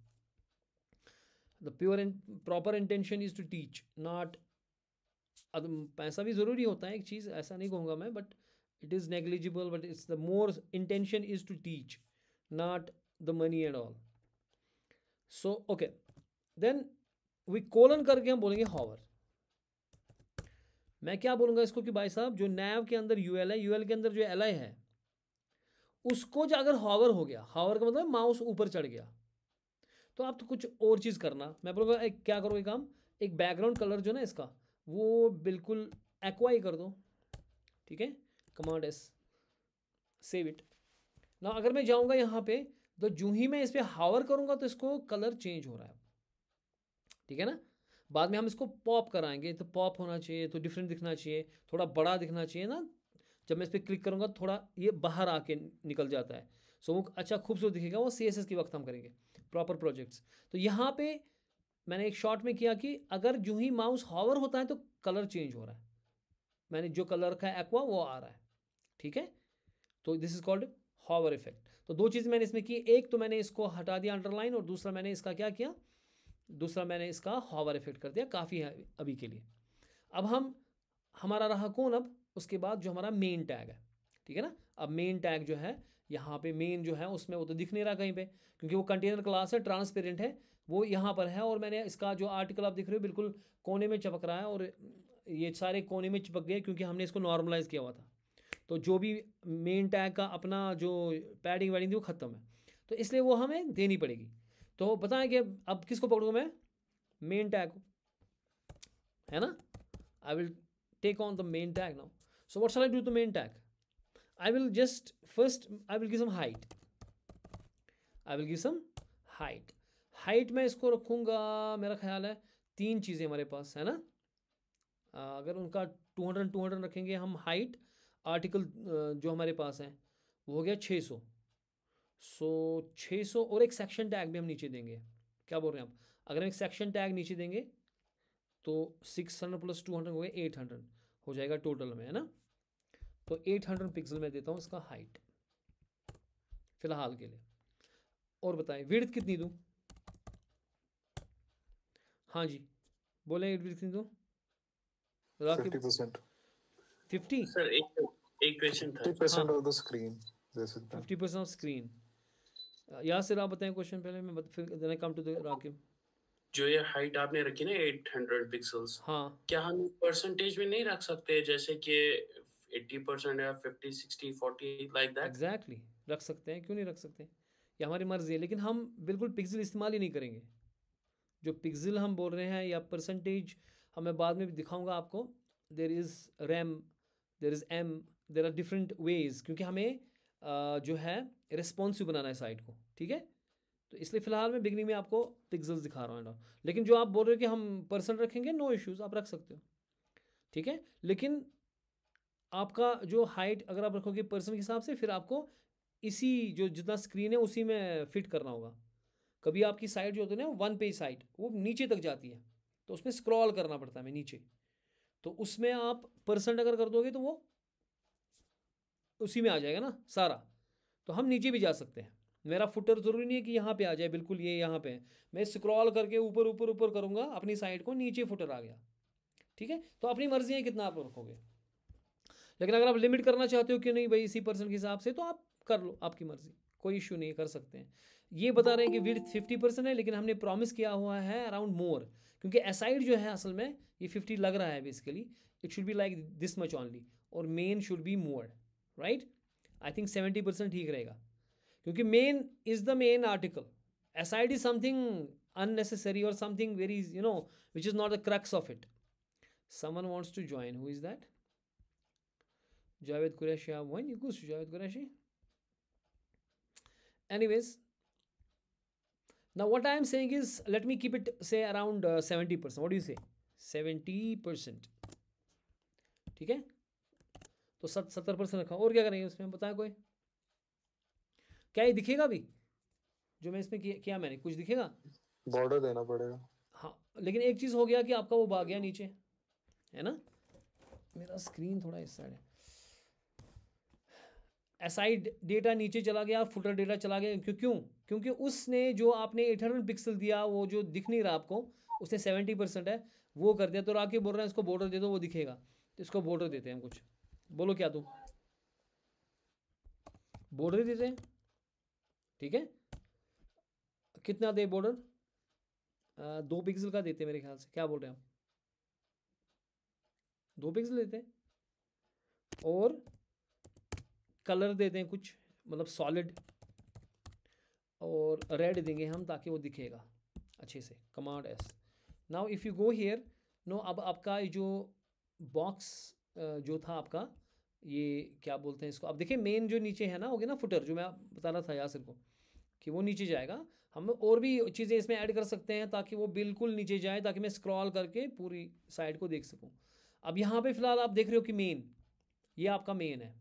The pure and proper intention is to teach, not, पैसा भी ज़रूरी होता है एक चीज़, ऐसा नहीं कहूँगा मैं, but it is negligible, but it's the more intention is to teach, not the money and all. So okay, then we colon करके हम बोलेंगे हॉवर. मैं क्या बोलूँगा इसको कि भाई साहब जो नैव के अंदर यूएल है, यूएल के अंदर जो एल आई है, उसको जो अगर हॉवर हो गया, हॉवर का मतलब माउस ऊपर चढ़ गया, तो आप तो कुछ और चीज़ करना. मैं बोलूँगा एक क्या करोगे काम, एक बैकग्राउंड कलर जो ना इसका वो बिल्कुल एक्वा ही कर दो. ठीक है, कमांड एस, सेव इट. ना अगर मैं जाऊँगा यहाँ पे, तो जो ही मैं इस पर हावर करूँगा तो इसको कलर चेंज हो रहा है. ठीक है ना, बाद में हम इसको पॉप कराएंगे, तो पॉप होना चाहिए, तो डिफरेंट दिखना चाहिए, थोड़ा बड़ा दिखना चाहिए ना. जब मैं इस पर क्लिक करूँगा थोड़ा ये बाहर आके निकल जाता है, सो वो अच्छा खूबसूरत दिखेगा. वो CSS के वक्त हम करेंगे प्रॉपर प्रोजेक्ट्स. तो यहाँ पे मैंने एक शॉट में किया कि अगर जो ही माउस हॉवर होता है तो कलर चेंज हो रहा है. मैंने जो कलर रखा है एक्वा वो आ रहा है. ठीक है, तो this is called hover effect. तो दो चीज़ मैंने इसमें की, एक तो मैंने इसको हटा दिया अंडरलाइन, और दूसरा मैंने इसका क्या किया, दूसरा मैंने इसका हॉवर इफेक्ट कर दिया. काफ़ी है अभी के लिए. अब हम हमारा रहा कौन, अब उसके बाद जो हमारा मेन टैग है. ठीक है ना, अब मेन टैग जो है यहाँ पे मेन जो है उसमें वो तो दिख नहीं रहा कहीं पे, क्योंकि वो कंटेनर क्लास है, ट्रांसपेरेंट है, वो यहाँ पर है. और मैंने इसका जो आर्टिकल आप दिख रहे हो बिल्कुल कोने में चिपक रहा है, और ये सारे कोने में चिपक गए क्योंकि हमने इसको नॉर्मलाइज किया हुआ था. तो जो भी मेन टैग का अपना जो पैडिंग वैडिंग थी वो ख़त्म है, तो इसलिए वो हमें देनी पड़ेगी. तो बताएं कि अब किसको पकड़ूँ मैं, मेन टैग को, है ना. I will take on the main tag now. So what shall I do to the main tag? I will just first I will give some height. I will give some height. Height में इसको रखूँगा, मेरा ख्याल है 3 चीज़ें हमारे पास है ना. अगर उनका 200 रखेंगे हम हाइट, आर्टिकल जो हमारे पास है वो हो गया 600. सो 600 और एक सेक्शन टैग भी हम नीचे देंगे. क्या बोल रहे हैं आप, अगर हम एक सेक्शन टैग नीचे देंगे तो 600 + 200 हो गए 800 हो जाएगा टोटल में, है ना. तो 800 पिक्सल में देता हूँ इसका हाइट फिलहाल के लिए. और बताएं विड्थ कितनी दूँ, हाँ जी बोले विड्थ कितनी दूँ, 50%. 50. सर एक क्वेश्चन था. 50% of the screen दे सकते हैं. 50% ऑफ स्क्रीन. यासिर आप बताएं क्वेश्चन पहले, मैं फिर then come to the Rakib. जो ये हाइट आपने रखी ना 800 पिक्सल्स, हाँ, क्या हम परसेंटेज में नहीं रख सकते, जैसे कि 80% या 50 60 40 लाइक दैट? एग्जैक्टली रख सकते हैं, क्यों नहीं रख सकते, ये हमारी मर्जी है. लेकिन हम बिल्कुल पिक्सल इस्तेमाल ही नहीं करेंगे. जो पिक्सल हम बोल रहे हैं या परसेंटेज, हमें बाद में भी दिखाऊंगा आपको. There is RAM, there is em, there are different ways, क्योंकि हमें जो है रिस्पॉन्सिव बनाना है साइट को. ठीक है, तो इसलिए फ़िलहाल मैं बिगनिंग में आपको पिक्सल्स दिखा रहा हूँ. लेकिन जो आप बोल रहे हो कि हम परसेंट रखेंगे, नो इश्यूज़, आप रख सकते हो. ठीक है, लेकिन आपका जो हाइट अगर आप रखोगे पर्सन के हिसाब से, फिर आपको इसी जो जितना स्क्रीन है उसी में फिट करना होगा. कभी आपकी साइट जो होती है ना 1 पेज साइट, वो नीचे तक जाती है, तो उसमें स्क्रॉल करना पड़ता है हमें नीचे. तो उसमें आप परसेंट अगर कर दोगे तो वो उसी में आ जाएगा ना सारा. तो हम नीचे भी जा सकते हैं. मेरा फुटर ज़रूरी नहीं है कि यहाँ पे आ जाए, बिल्कुल ये यहाँ पे है. मैं स्क्रॉल करके ऊपर ऊपर ऊपर करूँगा अपनी साइट को, नीचे फुटर आ गया. ठीक है, तो अपनी मर्जी है कितना आप रखोगे. लेकिन अगर आप लिमिट करना चाहते हो कि नहीं भाई इसी पर्सन के हिसाब से, तो आप कर लो, आपकी मर्जी, कोई इशू नहीं, कर सकते हैं. ये बता रहे हैं कि विड्थ 50% है, लेकिन हमने प्रॉमिस किया हुआ है अराउंड मोर, क्योंकि एसाइड जो है असल में ये 50 लग रहा है basically. It should be like this much only, और main should be more, right. I think 70% ठीक रहेगा, क्योंकि main is the main article. Aside is something unnecessary or something very, which is not the crux of it. Someone wants to join. Who is that? Javed Qureshi. When you go to Javed Qureshi? Anyways, now what I am saying is, let me keep it say around 70%. What do you say? 70%. ठीक है, तो 70% रखा. और क्या करेंगे उसमें, बताएं कोई. क्या ये दिखेगा भी जो मैं इसमें किया मैंने, कुछ दिखेगा, बॉर्डर देना पड़ेगा. हाँ, लेकिन एक चीज़ हो गया कि आपका वो भाग गया नीचे, है ना. मेरा स्क्रीन थोड़ा इस साइड है. एसाइड डेटा नीचे चला गया, फुटर डेटा चला गया। क्यों? क्योंकि उसने जो आपने 800 पिक्सल दिया वो जो दिख नहीं रहा आपको, उसने 70% है वो कर दिया। तो राके बोल रहे हैं इसको बॉर्डर दे दो वो दिखेगा, तो इसको बॉर्डर देते हैं हम कुछ। बोलो क्या दूँ? बॉर्डर देते हैं, ठीक है। कितना दे बॉर्डर? 2 पिक्सल का देते हैं मेरे ख्याल से। क्या बोल रहे हैं आप? 2 पिक्सल देते हैं। और कलर देते हैं कुछ, मतलब सॉलिड, और रेड देंगे हम ताकि वो दिखेगा अच्छे से। Command S. Now if you go here, no अब आपका जो बॉक्स जो था आपका, ये क्या बोलते हैं इसको, अब देखिए मेन जो नीचे है ना, हो गया ना फुटर, जो मैं बता रहा था यासिर को कि वो नीचे जाएगा। हम और भी चीज़ें इसमें ऐड कर सकते हैं ताकि वो बिल्कुल नीचे जाए, ताकि मैं स्क्रॉल करके पूरी साइड को देख सकूं। अब यहाँ पे फ़िलहाल आप देख रहे हो कि मेन, ये आपका मेन है,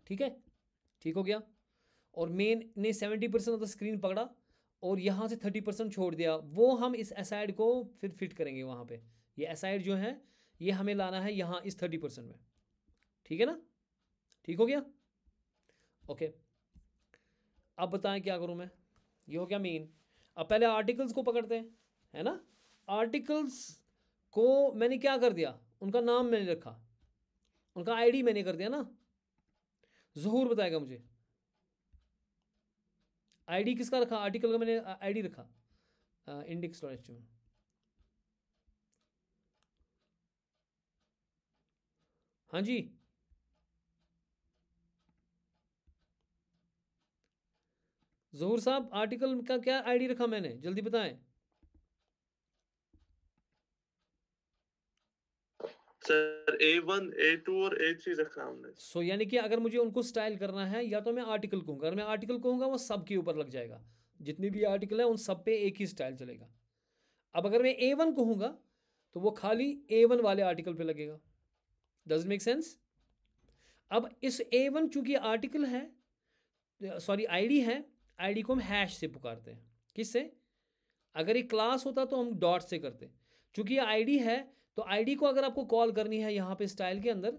ठीक है, ठीक हो गया। और मेन ने 70% ऑफ द स्क्रीन पकड़ा और यहाँ से 30% छोड़ दिया। वो हम इस एसाइड को फिर फिट करेंगे वहाँ पे। ये एसाइड जो है ये हमें लाना है यहाँ इस 30% में, ठीक है ना, ठीक हो गया, ओके। अब बताएं क्या करूँ मैं? ये हो गया मेन। अब पहले आर्टिकल्स को पकड़ते हैं, है ना। आर्टिकल्स को मैंने क्या कर दिया, उनका नाम मैंने रखा, उनका आईडी मैंने कर दिया ना। ज़हूर बताएगा मुझे आईडी किसका रखा? आर्टिकल का मैंने आईडी रखा index.html। हाँ जी, ज़हूर साहब आर्टिकल का क्या आईडी रखा मैंने, जल्दी बताएं। सर A1, A2 और A3 रखा हमने। सो यानी कि अगर मुझे उनको स्टाइल करना है, या तो मैं आर्टिकल कहूँगा, अगर मैं आर्टिकल कहूँगा वो सब के ऊपर लग जाएगा, जितने भी आर्टिकल है उन सब पे एक ही स्टाइल चलेगा। अब अगर मैं A1 कहूँगा तो वो खाली A1 वाले आर्टिकल पे लगेगा। Does make sense? अब इस A1 चूंकि आर्टिकल है, सॉरी आईडी है, आईडी को हम हैश से पुकारते हैं। किससे? अगर ये क्लास होता तो हम डॉट से करते। चूंकि ये आईडी है तो आईडी को अगर आपको कॉल करनी है यहाँ पे स्टाइल के अंदर,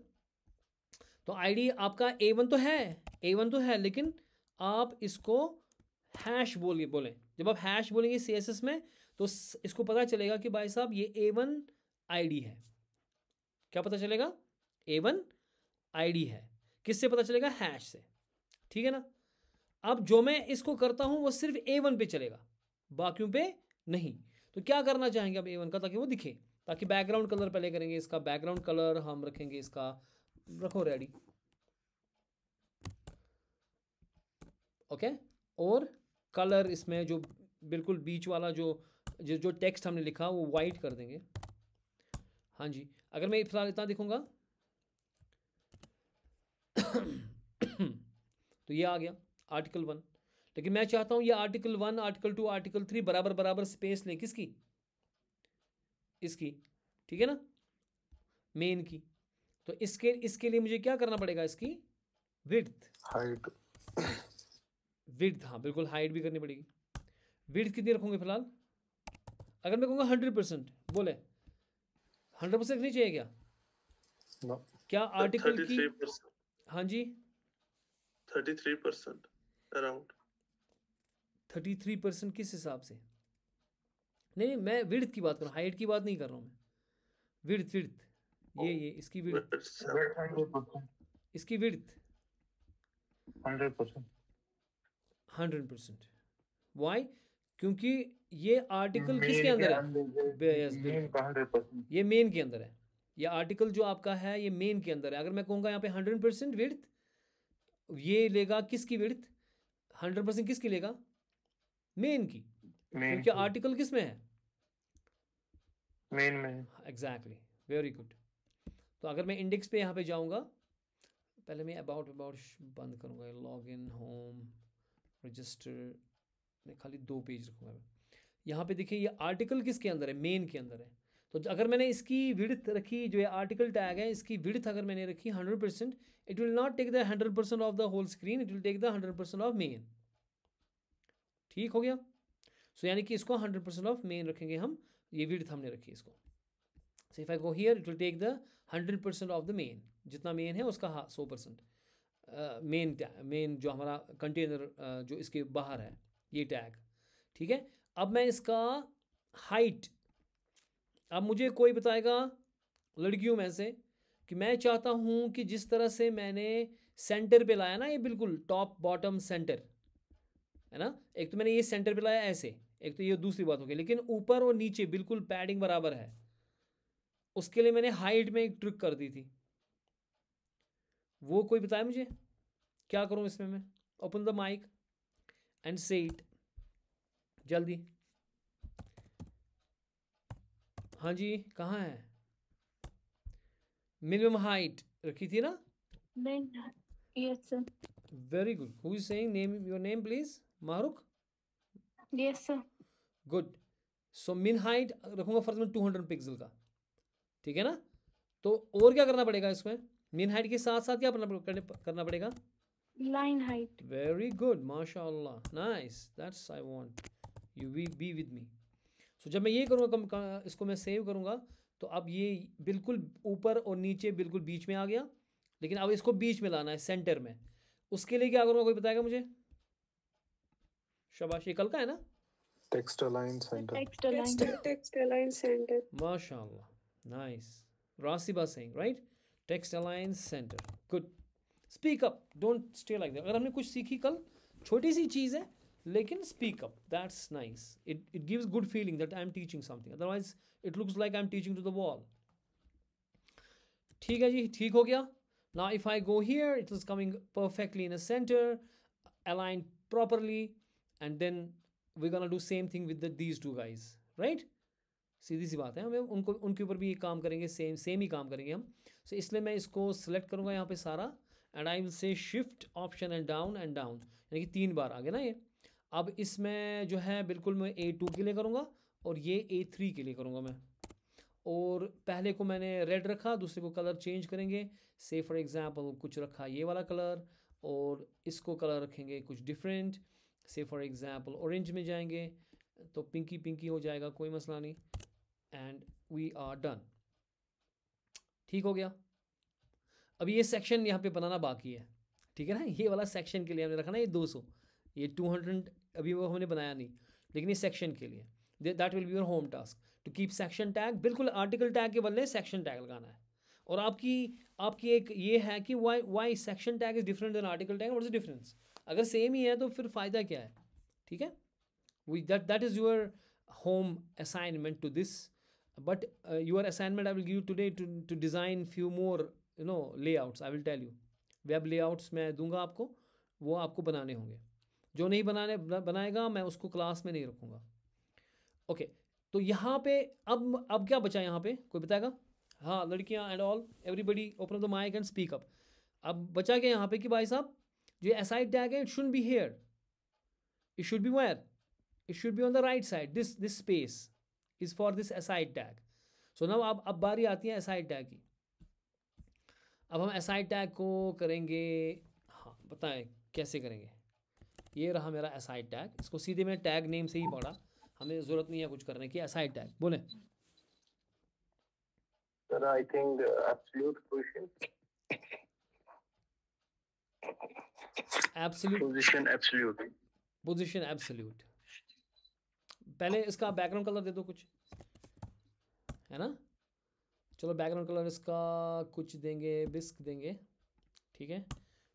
तो आईडी आपका A1 तो है, A1 तो है, लेकिन आप इसको हैश बोलें। जब आप हैश बोलेंगे CSS में तो इसको पता चलेगा कि भाई साहब ये A1 आईडी है। क्या पता चलेगा? A1 आईडी है। किससे पता चलेगा? हैश से, ठीक है ना। अब जो मैं इसको करता हूं वो सिर्फ A1 पे चलेगा, बाकियों पे नहीं। तो क्या करना चाहेंगे अब A1 का, ताकि वो दिखे, ताकि बैकग्राउंड कलर पहले करेंगे। इसका बैकग्राउंड कलर हम रखेंगे, इसका रखो रेडी, ओके। और कलर इसमें जो बिल्कुल बीच वाला जो टेक्स्ट हमने लिखा वो वाइट कर देंगे। हाँ जी, अगर मैं फिलहाल इतना दिखूंगा तो ये आ गया आर्टिकल 1। लेकिन मैं चाहता हूं ये आर्टिकल 1, आर्टिकल 2, आर्टिकल 3 बराबर बराबर स्पेस लें। किसकी? इसकी, ठीक है ना, मेन की। तो इसके लिए मुझे क्या करना पड़ेगा? इसकी विड्थ, हाइट, विड्थ, हाँ बिल्कुल, हाइट भी करनी पड़ेगी। विड्थ कितनी रखूंगे फिलहाल? अगर मैं कहूँगा 100%, बोले 100% रखनी चाहिए क्या? no, क्या आर्टिकल की? 33%, हाँ जी, 33% अराउंड। 33% किस हिसाब से? नहीं, मैं विड्थ की बात कर रहा हूँ, हाइट की बात नहीं कर रहा हूँ मैं। विड्थ, ये इसकी विड्थ, 100%, इसकी विड्थ 100%। 100%। वाई? क्योंकि ये आर्टिकल किसके अंदर है? यस, मेन का 100%। ये मेन के अंदर है। ये आर्टिकल जो आपका है ये मेन के अंदर है। अगर मैं कहूँगा यहाँ पे 100% विड्थ, ये लेगा किसकी विड्थ? 100% किसकी लेगा? मेन की, क्योंकि आर्टिकल किस में है? मेन में। Exactly, very good. तो अगर मैं इंडेक्स पे यहाँ पे जाऊँगा, पहले मैं अबाउट बंद करूँगा, लॉग इन, होम, रजिस्टर, मैं खाली 2 पेज रखूँगा। यहाँ पे देखिए ये आर्टिकल किसके अंदर है? मेन के अंदर है। तो अगर मैंने इसकी विड्थ रखी, जो ये आर्टिकल टैग है इसकी विड्थ अगर मैंने रखी 100%, it will not take the 100% of the whole screen, it will take the 100% of main. ठीक हो गया? सो यानी कि इसको 100% ऑफ मेन रखेंगे हम, ये विड्थ हमने रखी इसको। So if I go here, it will take the 100% of the main, जितना मेन है उसका 100%। मेन जो हमारा कंटेनर जो इसके बाहर है, ये टैग, ठीक है। अब मैं इसका हाइट, अब मुझे कोई बताएगा लड़कियों में से कि मैं चाहता हूँ कि जिस तरह से मैंने सेंटर पे लाया ना, ये बिल्कुल टॉप बॉटम सेंटर है ना, एक तो मैंने ये सेंटर पे लाया ऐसे, एक तो ये दूसरी बात हो गई, लेकिन ऊपर और नीचे बिल्कुल पैडिंग बराबर है, उसके लिए मैंने हाइट में एक ट्रिक कर दी थी। वो कोई बताए मुझे क्या करूँ इसमें मैं? ओपन द माइक एंड से इट जल्दी। हाँ जी, कहाँ है? मिनिमम हाइट रखी थी ना? Yes, sir. Very good. Who is saying name, your name please? Mahrukh? Yes, sir. Good. So min height रखूंगा फर्स्ट में 200 पिक्सल का, ठीक है ना। तो और क्या करना पड़ेगा इसमें? मिन हाइट के साथ साथ क्या करना पड़ेगा? Line height. वेरी गुड, माशाल्लाह, nice, that's I want you be with me. So जब मैं ये करूँगा, इसको मैं सेव करूँगा, तो अब ये बिल्कुल ऊपर और नीचे बिल्कुल बीच में आ गया, लेकिन अब इसको बीच में लाना है, सेंटर में। उसके लिए क्या करूँगा, कोई बताएगा मुझे? शाबाश, ये कल का है ना? Text align center. Text align center. माशाल्लाह, nice. Rasiba saying right, text align center, good. Speak up, don't stay like that. अगर हमने कुछ सीखी कल, छोटी सी चीज़ है, लेकिन speak up, that's nice. It gives good feeling that I am teaching something, otherwise it looks like I am teaching to the wall. ठीक है जी, ठीक हो गया। Now if I go here, it is coming perfectly in a center, align properly, and then we gonna do same thing with these two guys, right. सीधी सी बात है, हमें उनके ऊपर भी ये काम करेंगे, सेम ही काम करेंगे हम। सो इसलिए मैं इसको सिलेक्ट करूँगा यहाँ पे सारा, एंड आई विल से शिफ्ट ऑप्शन एंड डाउन, यानी कि 3 बार आ गया ना ये। अब इसमें जो है बिल्कुल मैं A2 के लिए करूँगा, और ये A3 के लिए करूँगा मैं। और पहले को मैंने रेड रखा, दूसरे को कलर चेंज करेंगे। से फॉर एग्जांपल कुछ रखा ये वाला कलर, और इसको कलर रखेंगे कुछ डिफरेंट। से फॉर एग्जांपल ऑरेंज में जाएंगे तो पिंकी हो जाएगा, कोई मसला नहीं। एंड वी आर डन, ठीक हो गया। अभी ये सेक्शन यहाँ पे बनाना बाकी है, ठीक है ना। ये वाला सेक्शन के लिए हमने रखा ना ये 200, ये 200 अभी वो हमने बनाया नहीं, लेकिन ये सेक्शन के लिए that will be your home task to keep section tag. बिल्कुल आर्टिकल टैग के बदले सेक्शन टैग लगाना है। और आपकी एक ये है कि why section tag is different then article tag, what is the difference? अगर सेम ही है तो फिर फ़ायदा क्या है, ठीक है। That is your home assignment to this, but your assignment I will give you today to design few more layouts. I will tell you web layouts मैं दूंगा आपको, वो आपको बनाने होंगे। जो नहीं बनाएगा मैं उसको क्लास में नहीं रखूँगा। ओके, तो यहाँ पे अब क्या बचा यहाँ पे, कोई बताएगा? हाँ, लड़कियाँ and all, everybody open the mic and speak up. अब बचा क्या यहाँ पे कि भाई साहब जो एसाइड टैग है, it should be here, it should be where, it should be on the right side. This space is for this aside tag. So now अब बारी आती है aside tag की। अब हम aside tag को करेंगे, हाँ बताएं कैसे करेंगे। ये रहा मेरा aside tag, इसको सीधे मैं tag name से ही पढ़ा, हमें ज़रूरत नहीं है कुछ करने की। aside tag बोले Sir, I think absolute position. Absolute position absolute। पहले इसका बैकग्राउंड कलर दे दो कुछ, है ना। चलो बैकग्राउंड कलर इसका कुछ देंगे, बिस्क देंगे, ठीक है,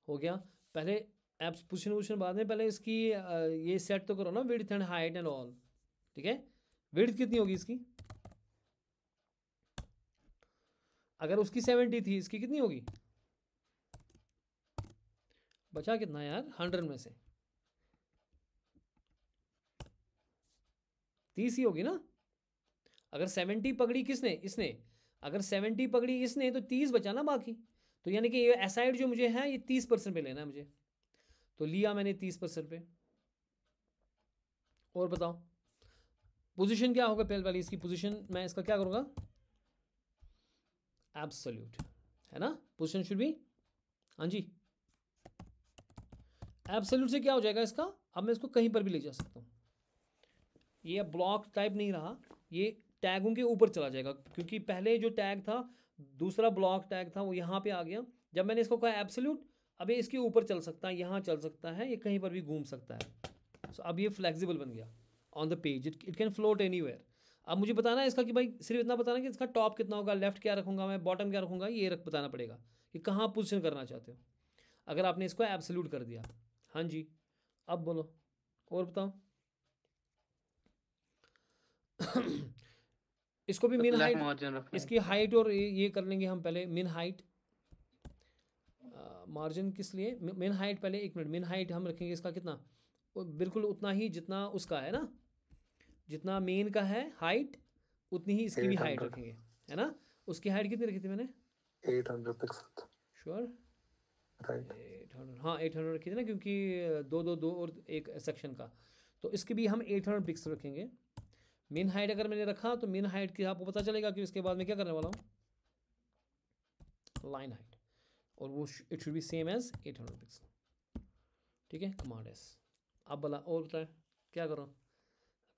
हो गया। पहले एप्स पोजीशन बाद में, पहले इसकी ये सेट तो करो ना, width and height and all, ठीक है। विड्थ कितनी होगी इसकी? अगर उसकी 70 थी, इसकी कितनी होगी? बचा कितना यार 100 में से? 30 ही होगी ना। अगर 70 पकड़ी किसने? इसने। अगर 70 पकड़ी इसने तो 30 बचा ना बाकी। तो यानी कि ये एसाइड जो मुझे है ये 30% पे लेना है मुझे, तो लिया मैंने 30% पे। और बताओ पोजीशन क्या होगा? पहले वाली इसकी पोजीशन मैं इसका क्या करूँगा? एब्सोल्यूट, है ना। पोजीशन शुड बी, हाँ जी, एब्सोल्यूट से क्या हो जाएगा इसका? अब मैं इसको कहीं पर भी ले जा सकता हूँ। ये ब्लॉक टाइप नहीं रहा, ये टैगों के ऊपर चला जाएगा, क्योंकि पहले जो टैग था दूसरा ब्लॉक टैग था वो यहाँ पे आ गया। जब मैंने इसको कहा एब्सोल्यूट, अब ये इसके ऊपर चल सकता है, यहाँ चल सकता है, ये कहीं पर भी घूम सकता है। सो अब ये फ्लेक्सिबल बन गया on the page, it can float anywhere. अब मुझे बताना है इसका कि भाई सिर्फ इतना बताना कि इसका टॉप कितना होगा, लेफ्ट क्या रखूँगा मैं, बॉटम क्या रखूँगा, ये बताना पड़ेगा कि कहाँ पोजिशन करना चाहते हो अगर आपने इसको एब्सोल्यूट कर दिया। हाँ जी, अब बोलो और बताओ। इसको भी मिन हाइट, इसकी हाइट और ये कर लेंगे हम पहले। मिन हाइट, मार्जिन किस लिए, मिन हाइट पहले, एक मिनट, मिन हाइट हम रखेंगे इसका कितना, बिल्कुल उतना ही जितना उसका है ना, जितना मेन का है हाइट उतनी ही इसकी भी हाइट रखेंगे, है ना। उसकी हाइट कितनी रखी थी मैंने, 800 पिक्सल। श्योर, राइट, 800, हाँ 800 रखी थी ना, क्योंकि दो और एक सेक्शन का, तो इसकी भी हम 800 पिक्सल रखेंगे। मिन हाइट अगर मैंने रखा तो मिन हाइट की आपको पता चलेगा कि इसके बाद मैं क्या करने वाला हूँ, लाइन हाइट, और वो it should be same as 800 pixel. ठीक है, कमांड एस। अब बोला और बताए क्या करो,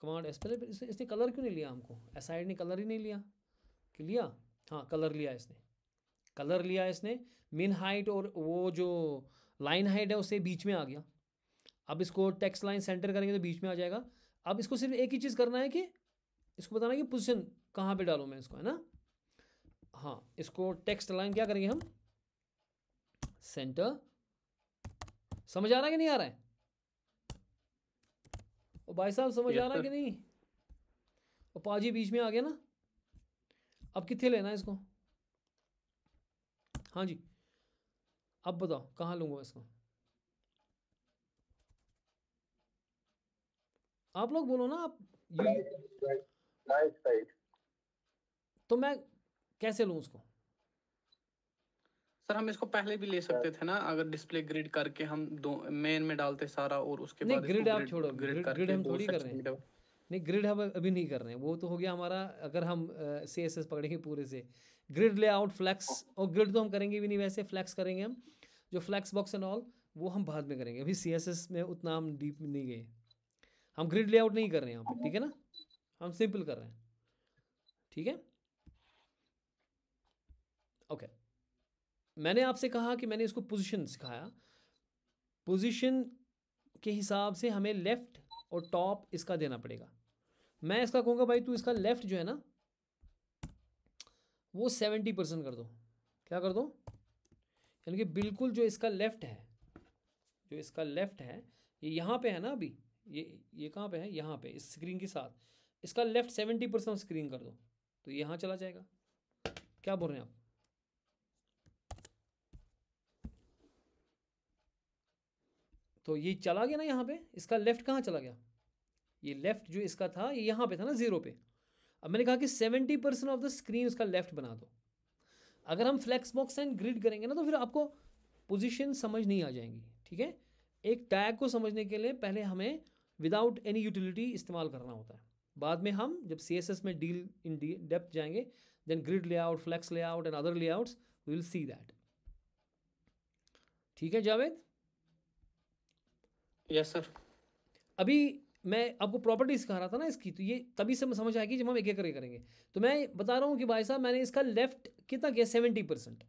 कमांड एस। पहले इसने कलर क्यों नहीं लिया हमको, एसाइड ने कलर ही नहीं लिया कि लिया, हाँ कलर लिया इसने, कलर लिया इसने। मिन हाइट और वो जो लाइन हाइट है उससे बीच में आ गया। अब इसको टेक्स्ट लाइन सेंटर करेंगे तो बीच में आ जाएगा। अब इसको सिर्फ एक ही चीज़ करना है कि इसको बताना है कि पोजीशन कहाँ पे डालूँ मैं इसको, है ना। हाँ, इसको टेक्स्ट लाइन क्या करेंगे हम, सेंटर। समझ आ रहा है कि नहीं आ रहा है, ओ भाई साहब समझ आ रहा है कि नहीं, ओ पाजी बीच में आ गया ना। अब कितने लेना है इसको, हाँ जी, अब बताओ कहाँ लूँगा इसको, आप लोग बोलो ना। आप राइट साइड। तो मैं कैसे लूँ उसको, सर हम इसको पहले भी ले सकते थे ना, अगर डिस्प्ले ग्रिड करके हम दो मेन में डालते सारा और उसके नहीं बाद ग्रिड इसको आप छोड़ो, ग्रिड हम थोड़ी कर रहे हैं, नहीं ग्रिड हम अभी नहीं कर रहे हैं, वो तो हो गया हमारा। अगर हम CSS पकड़ेंगे पूरे से, ग्रिड लेआउट फ्लैक्स, और ग्रिड तो हम करेंगे भी नहीं, वैसे फ्लैक्स करेंगे हम, जो फ्लैक्स बॉक्स एंड ऑल वो हम बाद में करेंगे। अभी CSS में उतना हम डीप नहीं गए, हम ग्रिड लेआउट नहीं कर रहे हैं यहाँ पे, ठीक है ना, हम सिंपल कर रहे हैं, ठीक है। ओके, मैंने आपसे कहा कि मैंने इसको पोजीशन सिखाया, पोजीशन के हिसाब से हमें लेफ्ट और टॉप इसका देना पड़ेगा। मैं इसका कहूँगा भाई तू इसका लेफ्ट जो है ना वो 70% कर दो। क्या कर दो, यानी कि बिल्कुल जो इसका लेफ्ट है, जो इसका लेफ्ट है ये यहाँ पे है ना, अभी ये कहाँ पे है, यहाँ पे इस स्क्रीन के साथ, इसका लेफ्ट 70% स्क्रीन कर दो, तो यहाँ चला जाएगा। क्या बोल रहे हैं आप, तो ये चला गया ना यहाँ पे, इसका लेफ्ट कहाँ चला गया, ये लेफ्ट जो इसका था ये यहाँ पे था ना 0 पे। अब मैंने कहा कि 70% ऑफ द स्क्रीन उसका लेफ्ट बना दो। अगर हम फ्लेक्स बॉक्स एंड ग्रिड करेंगे ना तो फिर आपको पोजीशन समझ नहीं आ जाएंगी, ठीक है। एक टैग को समझने के लिए पहले हमें विदाउट एनी यूटिलिटी इस्तेमाल करना होता है, बाद में हम जब CSS में डील इन डेप्थ जाएंगे, then grid layout, flex layout and other layouts we will see that. ठीक है जावेद, यस सर। अभी मैं आपको प्रॉपर्टी सिखा रहा था ना इसकी, तो ये तभी से समझ आएगी जब हम एक एक करके करेंगे। तो मैं बता रहा हूँ कि भाई साहब मैंने इसका लेफ्ट कितना किया 70%,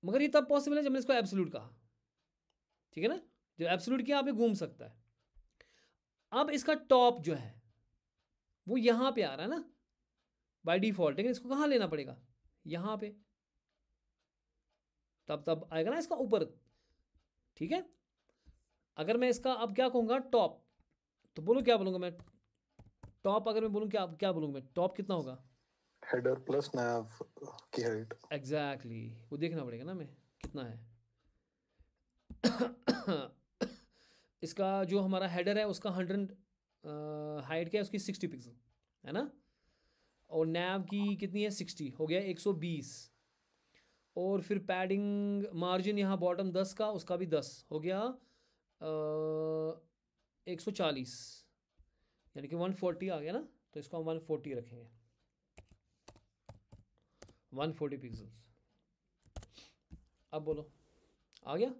मगर ये तब पॉसिबल है जब मैंने इसको एब्सोल्यूट कहा, ठीक है ना। जब एब्सोल्यूट किया आप ये घूम सकता है। अब इसका टॉप जो है वो यहाँ पे आ रहा है ना बाय डिफॉल्ट, लेकिन इसको कहाँ लेना पड़ेगा, यहाँ पे, तब आएगा ना इसका ऊपर, ठीक है। अगर मैं इसका अब क्या कहूँगा टॉप, तो बोलो क्या बोलूँगा मैं टॉप, अगर मैं बोलूँ क्या बोलूँगा मैं, टॉप कितना होगा, हेडर प्लस नैव की हाइट। एग्जैक्टली, वो देखना पड़ेगा ना मैं कितना है। इसका जो हमारा हेडर है उसका 100 हाइट क्या है उसकी 60 पिक्सल है ना, और नैव की कितनी है 60, हो गया 120। और फिर पैडिंग मार्जिन यहाँ बॉटम 10 का, उसका भी 10 हो गया 140, यानी कि 140 आ गया ना, तो इसको हम 140 रखेंगे, 140 पिक्सल्स। अब बोलो आ गया,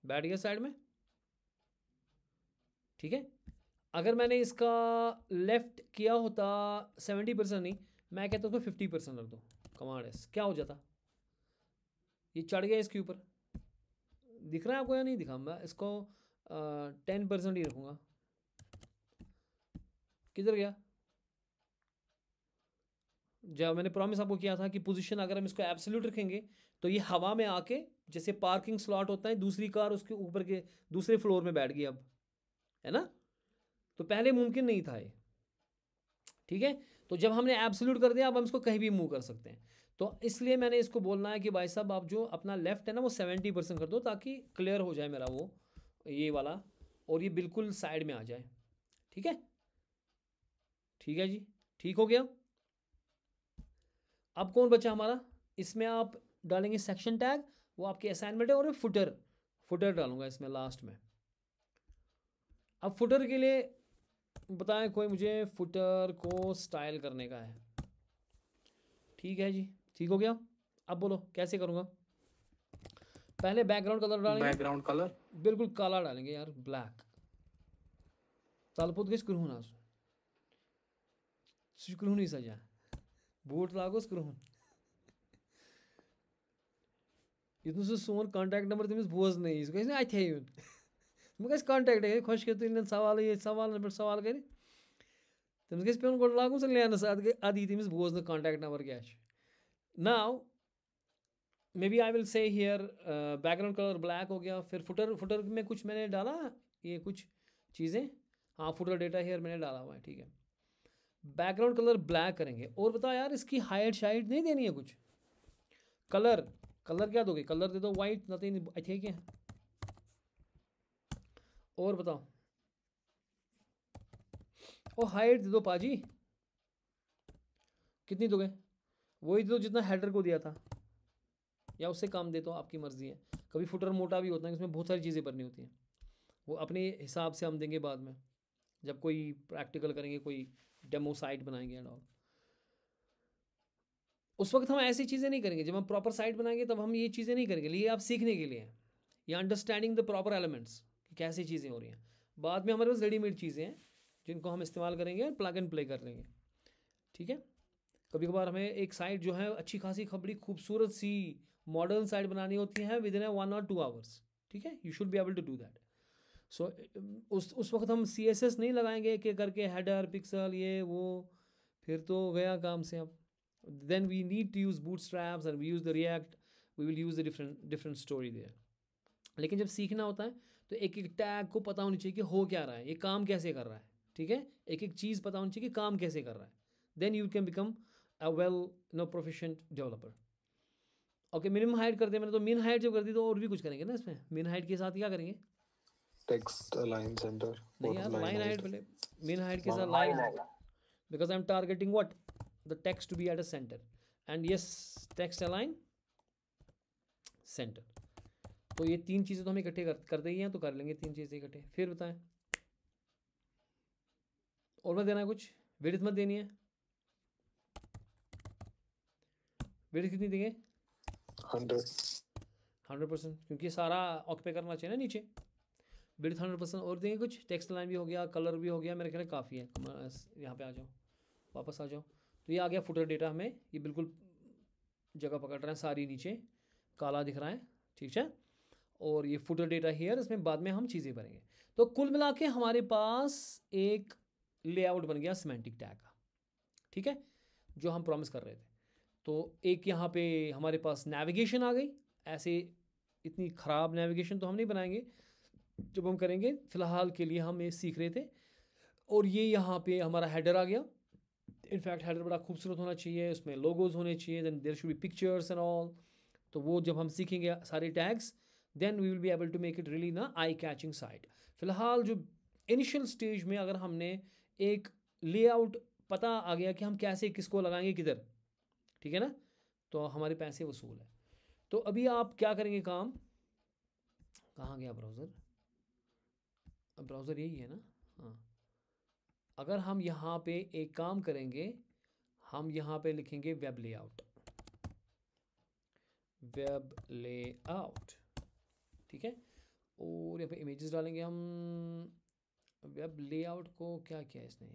बैठ गया साइड में, ठीक है। अगर मैंने इसका लेफ्ट किया होता 70% नहीं, मैं कहता हूँ 50% रख दो, कमांड एस, क्या हो जाता, ये चढ़ गया इसके ऊपर, दिख रहा है आपको या नहीं दिखा? मैं इसको 10% ही रखूँगा। किधर गया? जब मैंने प्रॉमिस आपको किया था कि पोजीशन अगर हम इसको एब्सोल्यूट रखेंगे तो ये हवा में आके जैसे पार्किंग स्लॉट होता है, दूसरी कार उसके ऊपर के दूसरे फ्लोर में बैठ गई अब, है ना? तो पहले मुमकिन नहीं था ये, ठीक है? तो जब हमने एब्सोल्यूट कर दिया अब हम इसको कहीं भी मूव कर सकते हैं। तो इसलिए मैंने इसको बोलना है कि भाई साहब आप जो अपना लेफ्ट है ना वो 70% कर दो ताकि क्लियर हो जाए मेरा वो ये वाला, और ये बिल्कुल साइड में आ जाए। ठीक है, ठीक है जी, ठीक हो गया। अब कौन बचा हमारा? इसमें आप डालेंगे सेक्शन टैग, वो आपकी असाइनमेंट है, और फुटर डालूंगा इसमें लास्ट में। अब फुटर के लिए बताएं कोई मुझे, फुटर को स्टाइल करने का है। ठीक है जी, ठीक हो गया। अब बोलो कैसे करूँगा? पहले बैकग्राउंड कलर डालेंगे, बैकग्राउंड कलर बिल्कुल काला डालेंगे यार, ब्लैक। तलपुत के स्क्रू ना स्क्रू नहीं सजा, बूट लागो स्क्रू इतन सो सोन कॉन्टैक्ट नंबर तमिस बोज नहीं, इस गई अत यून गस कॉन्टैक्ट है खुश के तुन सवाल ये सवाल पे सवाल कर तमिस गस पे गोड लागू सो लेनस अद यी तमिस बोज कॉन्टैक्ट नंबर क्या now may be I will say here background colour black हो गया। फिर फुटर में कुछ मैंने डाला, ये कुछ चीज़ें, हाँ फुटर डेटा हियर मैंने डाला हुआ है, ठीक है। बैकग्राउंड कलर ब्लैक करेंगे। और बताओ यार इसकी हाइट शाइट नहीं देनी है कुछ? कलर क्या दोगे? कलर दे दो वाइट, नथिंग अच्छे क्या। और बताओ, ओ हाइट दे दो पाजी, कितनी दोगे? वही दे दो जितना हेडर को दिया था, या उससे कम दे तो आपकी मर्जी है। कभी फुटर मोटा भी होता है, इसमें बहुत सारी चीज़ें भरनी होती हैं, वो अपने हिसाब से हम देंगे बाद में जब कोई प्रैक्टिकल करेंगे, कोई डेमो साइट बनाएंगे एंड ऑल। उस वक्त हम ऐसी चीज़ें नहीं करेंगे, जब हम प्रॉपर साइट बनाएंगे तब हम ये चीज़ें नहीं करेंगे। ये आप सीखने के लिए हैं, या अंडरस्टैंडिंग द प्रॉपर एलिमेंट्स कि कैसे चीज़ें हो रही हैं। बाद में हमारे पास रेडीमेड चीज़ें हैं जिनको हम इस्तेमाल करेंगे, प्लग एंड प्ले कर लेंगे, ठीक है। कभी कभार हमें एक साइट जो है अच्छी खासी बड़ी खूबसूरत सी मॉडर्न साइट बनानी होती है विद इन 1 और 2 आवर्स, ठीक है। You should be able to do that. So उस वक्त हम CSS नहीं लगाएंगे एक एक करके, हेडर पिक्सल ये वो, फिर तो गया काम से। अब then we need to use bootstraps and we use the React, we will use the different story there। लेकिन जब सीखना होता है तो एक एक टैग को पता होनी चाहिए कि हो क्या रहा है, ये काम कैसे कर रहा है, ठीक है। एक एक चीज़ पता होनी चाहिए कि काम कैसे कर रहा है, then you can become a well proficient developer। Okay, minimum height कर दिया मैंने, तो मिन हाइट जब कर दी तो और भी कुछ करेंगे ना इसमें। मिन हाइट के साथ क्या करेंगे? टेक्स्ट अलाइन सेंटर नहीं यार, लाइन हाइट पहले, मिन हाइट के साथ line, because I am targeting what, the text to be at a center, and yes text align center। तो ये तीन चीज़ें तो हम इकट्ठे कर देंगे, हैं तो कर लेंगे तीन चीज़ें इकट्ठे। फिर बताएं और मत देना है कुछ, विड्थ मत देनी है। विड्थ कितनी देंगे? 100%, क्योंकि सारा ऑक्यूपाई करना चाहिए ना नीचे। विड्थ 100%। और देंगे कुछ? टेक्स्ट लाइन भी हो गया, कलर भी हो गया, मेरे ख्याल काफ़ी है। यहाँ पे आ जाओ, वापस आ जाओ। तो ये आ गया फुटर डेटा, हमें ये बिल्कुल जगह पकड़ रहा है, सारी नीचे काला दिख रहा है, ठीक है। और ये फुटर डेटा हियर, इसमें बाद में हम चीज़ें भरेंगे। तो कुल मिला के हमारे पास एक लेआउट बन गया सिमेंटिक टैग का, ठीक है, जो हम प्रॉमिस कर रहे थे। तो एक यहाँ पे हमारे पास नेविगेशन आ गई। ऐसे इतनी ख़राब नेविगेशन तो हम नहीं बनाएंगे, जब हम करेंगे फ़िलहाल के लिए हम ये सीख रहे थे। और ये यहाँ पे हमारा हेडर आ गया। इनफैक्ट हेडर बड़ा खूबसूरत होना चाहिए, उसमें लोगोज होने चाहिए, then there should be pictures and all. तो वो जब हम सीखेंगे सारे tags, then we will be able to make it really ना आई कैचिंग साइट। फिलहाल जो इनिशियल स्टेज में अगर हमने एक लेआउट पता आ गया कि हम कैसे किसको लगाएंगे किधर, ठीक है ना, तो हमारे पैसे वसूल है। तो अभी आप क्या करेंगे काम, कहाँ गया ब्राउज़र? अब ब्राउज़र यही है ना, हाँ। अगर हम यहाँ पे एक काम करेंगे, हम यहाँ पे लिखेंगे वेब लेआउट, ठीक है। और यहाँ पे इमेजेस डालेंगे हम। वेब लेआउट को क्या किया इसने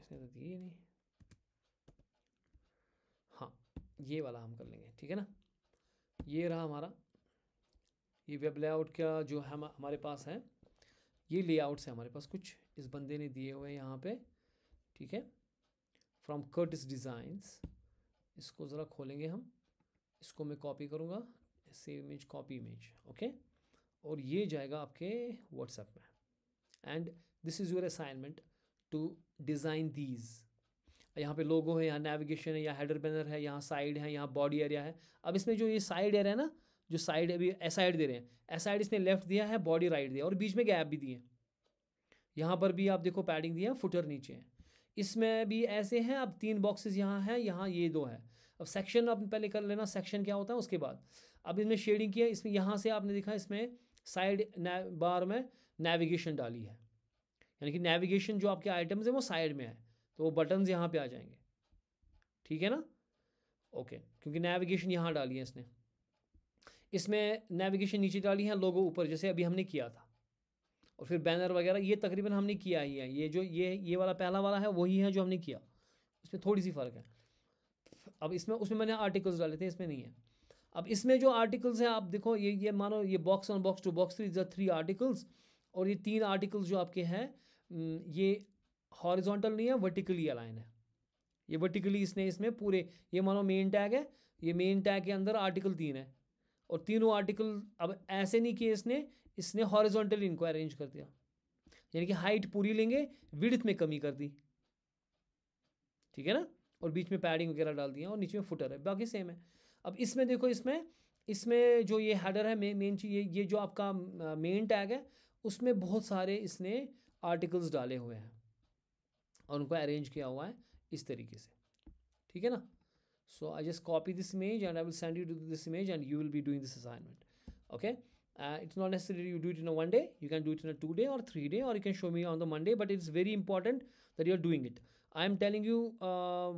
तो दिए नहीं, हाँ ये वाला हम कर लेंगे, ठीक है ना। ये रहा हमारा, ये वेब लेआउट का जो हम हमारे पास है, ये लेआउट्स है हमारे पास कुछ इस बंदे ने दिए हुए हैं यहाँ पे, ठीक है, फ्रॉम कर्टिस डिज़ाइंस। इसको ज़रा खोलेंगे हम, इसको मैं कॉपी करूँगा, save image, copy image, okay, और ये जाएगा आपके व्हाट्सएप में। And this is your assignment to design these. यहाँ पे लोगो है, यहाँ नेविगेशन है, यहाँ हेडर बैनर है, यहाँ साइड है, यहाँ बॉडी एरिया है। अब इसमें जो ये साइड एरिया है ना, जो साइड अभी एसाइड दे रहे हैं, एसाइड इसने लेफ्ट दिया है, बॉडी राइट दिया, और बीच में गैप भी दिए। यहाँ पर भी आप देखो पैडिंग दिया, फुटर नीचे है, इसमें भी ऐसे हैं। अब 3 बॉक्सेस यहाँ है, यहाँ ये 2 है। अब सेक्शन आप पहले कर लेना, सेक्शन क्या होता है उसके बाद। अब इसमें शेडिंग किया, इसमें यहाँ से आपने देखा इसमें साइड बार में नेविगेशन डाली है, यानी कि नेविगेशन जो आपके आइटम्स हैं वो साइड में है, तो वो बटन्स यहाँ पे आ जाएंगे, ठीक है ना, ओके, क्योंकि नेविगेशन यहाँ डाली है इसने। इसमें नेविगेशन नीचे डाली है, लोगो ऊपर, जैसे अभी हमने किया था। और फिर बैनर वगैरह ये तकरीबन हमने किया ही है। ये जो ये वाला पहला वाला है वही है जो हमने किया, इसमें थोड़ी सी फ़र्क है। अब इसमें उसमें मैंने आर्टिकल्स डाले थे, इसमें नहीं है। अब इसमें जो आर्टिकल्स हैं आप देखो, ये मानो ये बॉक्स 1 बॉक्स 2 बॉक्स 3 3 आर्टिकल्स, और ये 3 आर्टिकल्स जो आपके हैं ये हॉरिजॉन्टल नहीं है, वर्टिकली अलाइन है। ये वर्टिकली इसमें पूरे, ये मानो मेन टैग है, ये मेन टैग के अंदर आर्टिकल 3 है, और तीनों आर्टिकल अब ऐसे नहीं किए इसने हॉरिजॉन्टली इनको अरेंज कर दिया, यानी कि हाइट पूरी लेंगे, विड्थ में कमी कर दी, ठीक है ना, और बीच में पैडिंग वगैरह डाल दिया, और नीचे में फुटर है, बाकी सेम है। अब इसमें देखो, इसमें जो ये हेडर है, मेन चीज़ ये जो आपका मेन टैग है, उसमें बहुत सारे इसने आर्टिकल्स डाले हुए हैं और उनको अरेंज किया हुआ है इस तरीके से, ठीक है ना। So I just copy this image and I will send you to this image and you will be doing this assignment. Okay. It's not necessary you do it in a 1 day. You can do it in a 2 day or 3 day, or you can show me on the Monday, but it's very important that you're doing it. I am telling you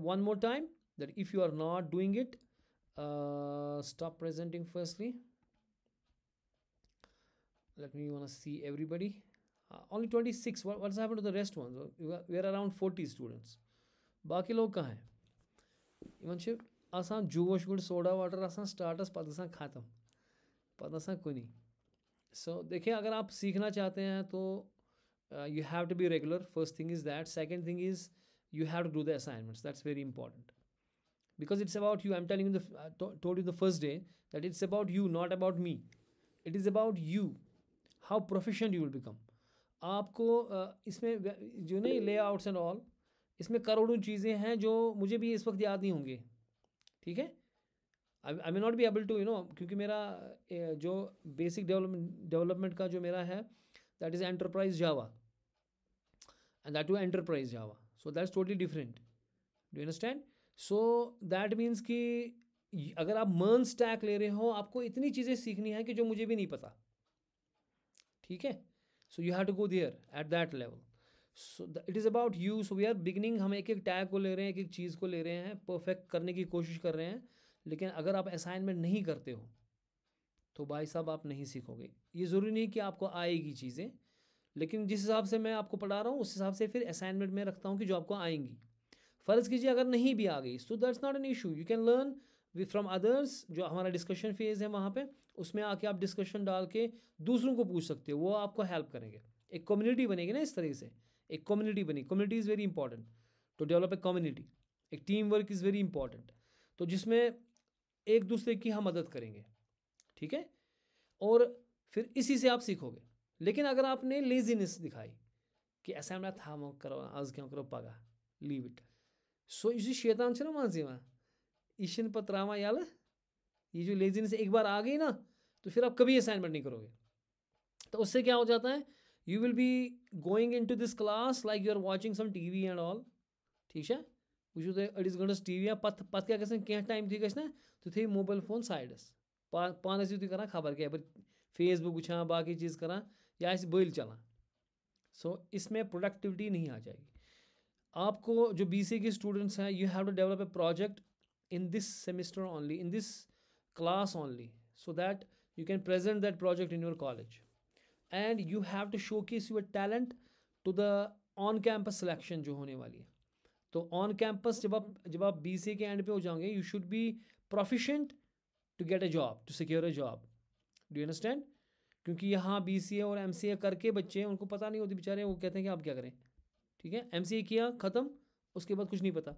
one more time that if you are not doing it, stop presenting firstly. Let me want to see everybody. Only 26. What's happened to the rest ones? We are around 40 students. बाकी लोग कहाँ हैं? इवन आसान जोश गुड़ सोडा वाटर आसान स्टार्टस पता ख़त्म, पता कुनी। सो देखिए, अगर आप सीखना चाहते हैं तो you have to be regular, first thing is that. Second thing is you have to do the assignments, that's very important, because it's about you. I am telling you told you the first day that it's about you, not about me. It is about you, how proficient you will become. आपको इसमें जो नहीं लेआउट्स एंड ऑल, इसमें करोड़ों चीज़ें हैं जो मुझे भी इस वक्त याद नहीं होंगी, ठीक है। I may not be able to क्योंकि मेरा जो बेसिक डेवलपमेंट का जो मेरा है, that is enterprise Java, and that too enterprise Java, so that's totally different, do understand. So that means कि अगर आप मर्न स्टैक ले रहे हो, आपको इतनी चीज़ें सीखनी है कि जो मुझे भी नहीं पता, ठीक है। So you have to go there at that level. So it is about you. So we are beginning, हम एक एक टैग को ले रहे हैं, एक एक चीज़ को ले रहे हैं, परफेक्ट करने की कोशिश कर रहे हैं। लेकिन अगर आप असाइनमेंट नहीं करते हो तो भाई साहब आप नहीं सीखोगे। ये ज़रूरी नहीं कि आपको आएगी चीज़ें, लेकिन जिस हिसाब से मैं आपको पढ़ा रहा हूँ उस हिसाब से फिर असाइनमेंट में रखता हूँ कि जो आपको आएंगी। फ़र्ज़ कीजिए अगर नहीं भी आ गई, so that's not an issue, you can learn from others. जो हमारा डिस्कशन फेज़ है वहाँ पे, उसमें आके आप डिस्कशन डाल के दूसरों को पूछ सकते हो, वो आपको हेल्प करेंगे। एक कम्युनिटी बनेगी ना इस तरीके से, एक कम्युनिटी बनी। Community is very important to develop a community. एक team work is very important, तो जिसमें एक दूसरे की हम मदद करेंगे, ठीक है, और फिर इसी से आप सीखोगे। लेकिन अगर आपने लेजीनेस दिखाई कि असाइनमेंट था करो आज क्या करो पगा लीव इट, सो इसी शैतान से ना मानसी वहाँ ईशन पत्रामा याल, ये जो लेजीनेस एक बार आ गई ना, तो फिर आप कभी असाइनमेंट नहीं करोगे। तो उससे क्या हो जाता है, you will be going into this class like you are watching some TV and all, ठीक है। वो तो 2.5 घंटे टीवी या पत क्या कहते हैं, क्या टाइम थी गस ना, तो थे मोबाइल फ़ोन साइडस पान तुम करा खबर क्या फेसबुक वुछा बाकी चीज़ करा या बोल चला। सो इसमें प्रोडक्टिविटी नहीं आ जाएगी। आपको जो BCA के स्टूडेंट्स हैं, you have to develop a project in this semester only, in this class only, so that you can present that project in your college, and you have to showcase your talent to the on campus selection जो होने वाली है। तो ऑन कैंपस जब आप BCA के एंड पे हो जाओगे, you should be proficient to get a job, to secure a job. Do you understand? क्योंकि यहाँ BCA और MCA करके बच्चे, उनको पता नहीं होती बेचारे, वो कहते हैं कि आप क्या करें, ठीक है, MCA किया ख़त्म, उसके बाद कुछ नहीं पता।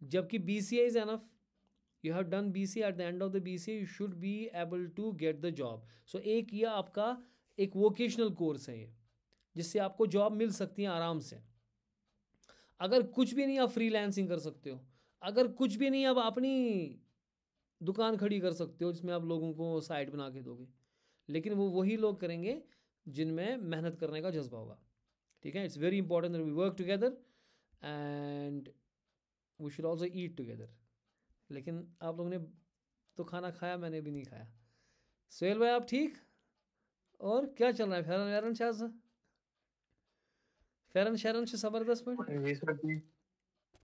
जबकि BCA is enough, you have done BCA, at the end of the BCA you should be able to get the job. So एक यह आपका एक वोकेशनल कोर्स है ये, जिससे आपको जॉब मिल सकती है आराम से। अगर कुछ भी नहीं आप फ्रीलांसिंग कर सकते हो, अगर कुछ भी नहीं आप अपनी दुकान खड़ी कर सकते हो जिसमें आप लोगों को साइट बना के दोगे, लेकिन वो वही लोग करेंगे जिनमें मेहनत करने का जज्बा होगा, ठीक है। It's very important that we work together and we should also eat together. लेकिन आप लोगों ने तो खाना खाया, मैंने भी नहीं खाया। सोहेल भाई आप ठीक? और क्या चल रहा है? फेरन शाह से ज़बरदस्त पॉइंट। जी सर ठीक।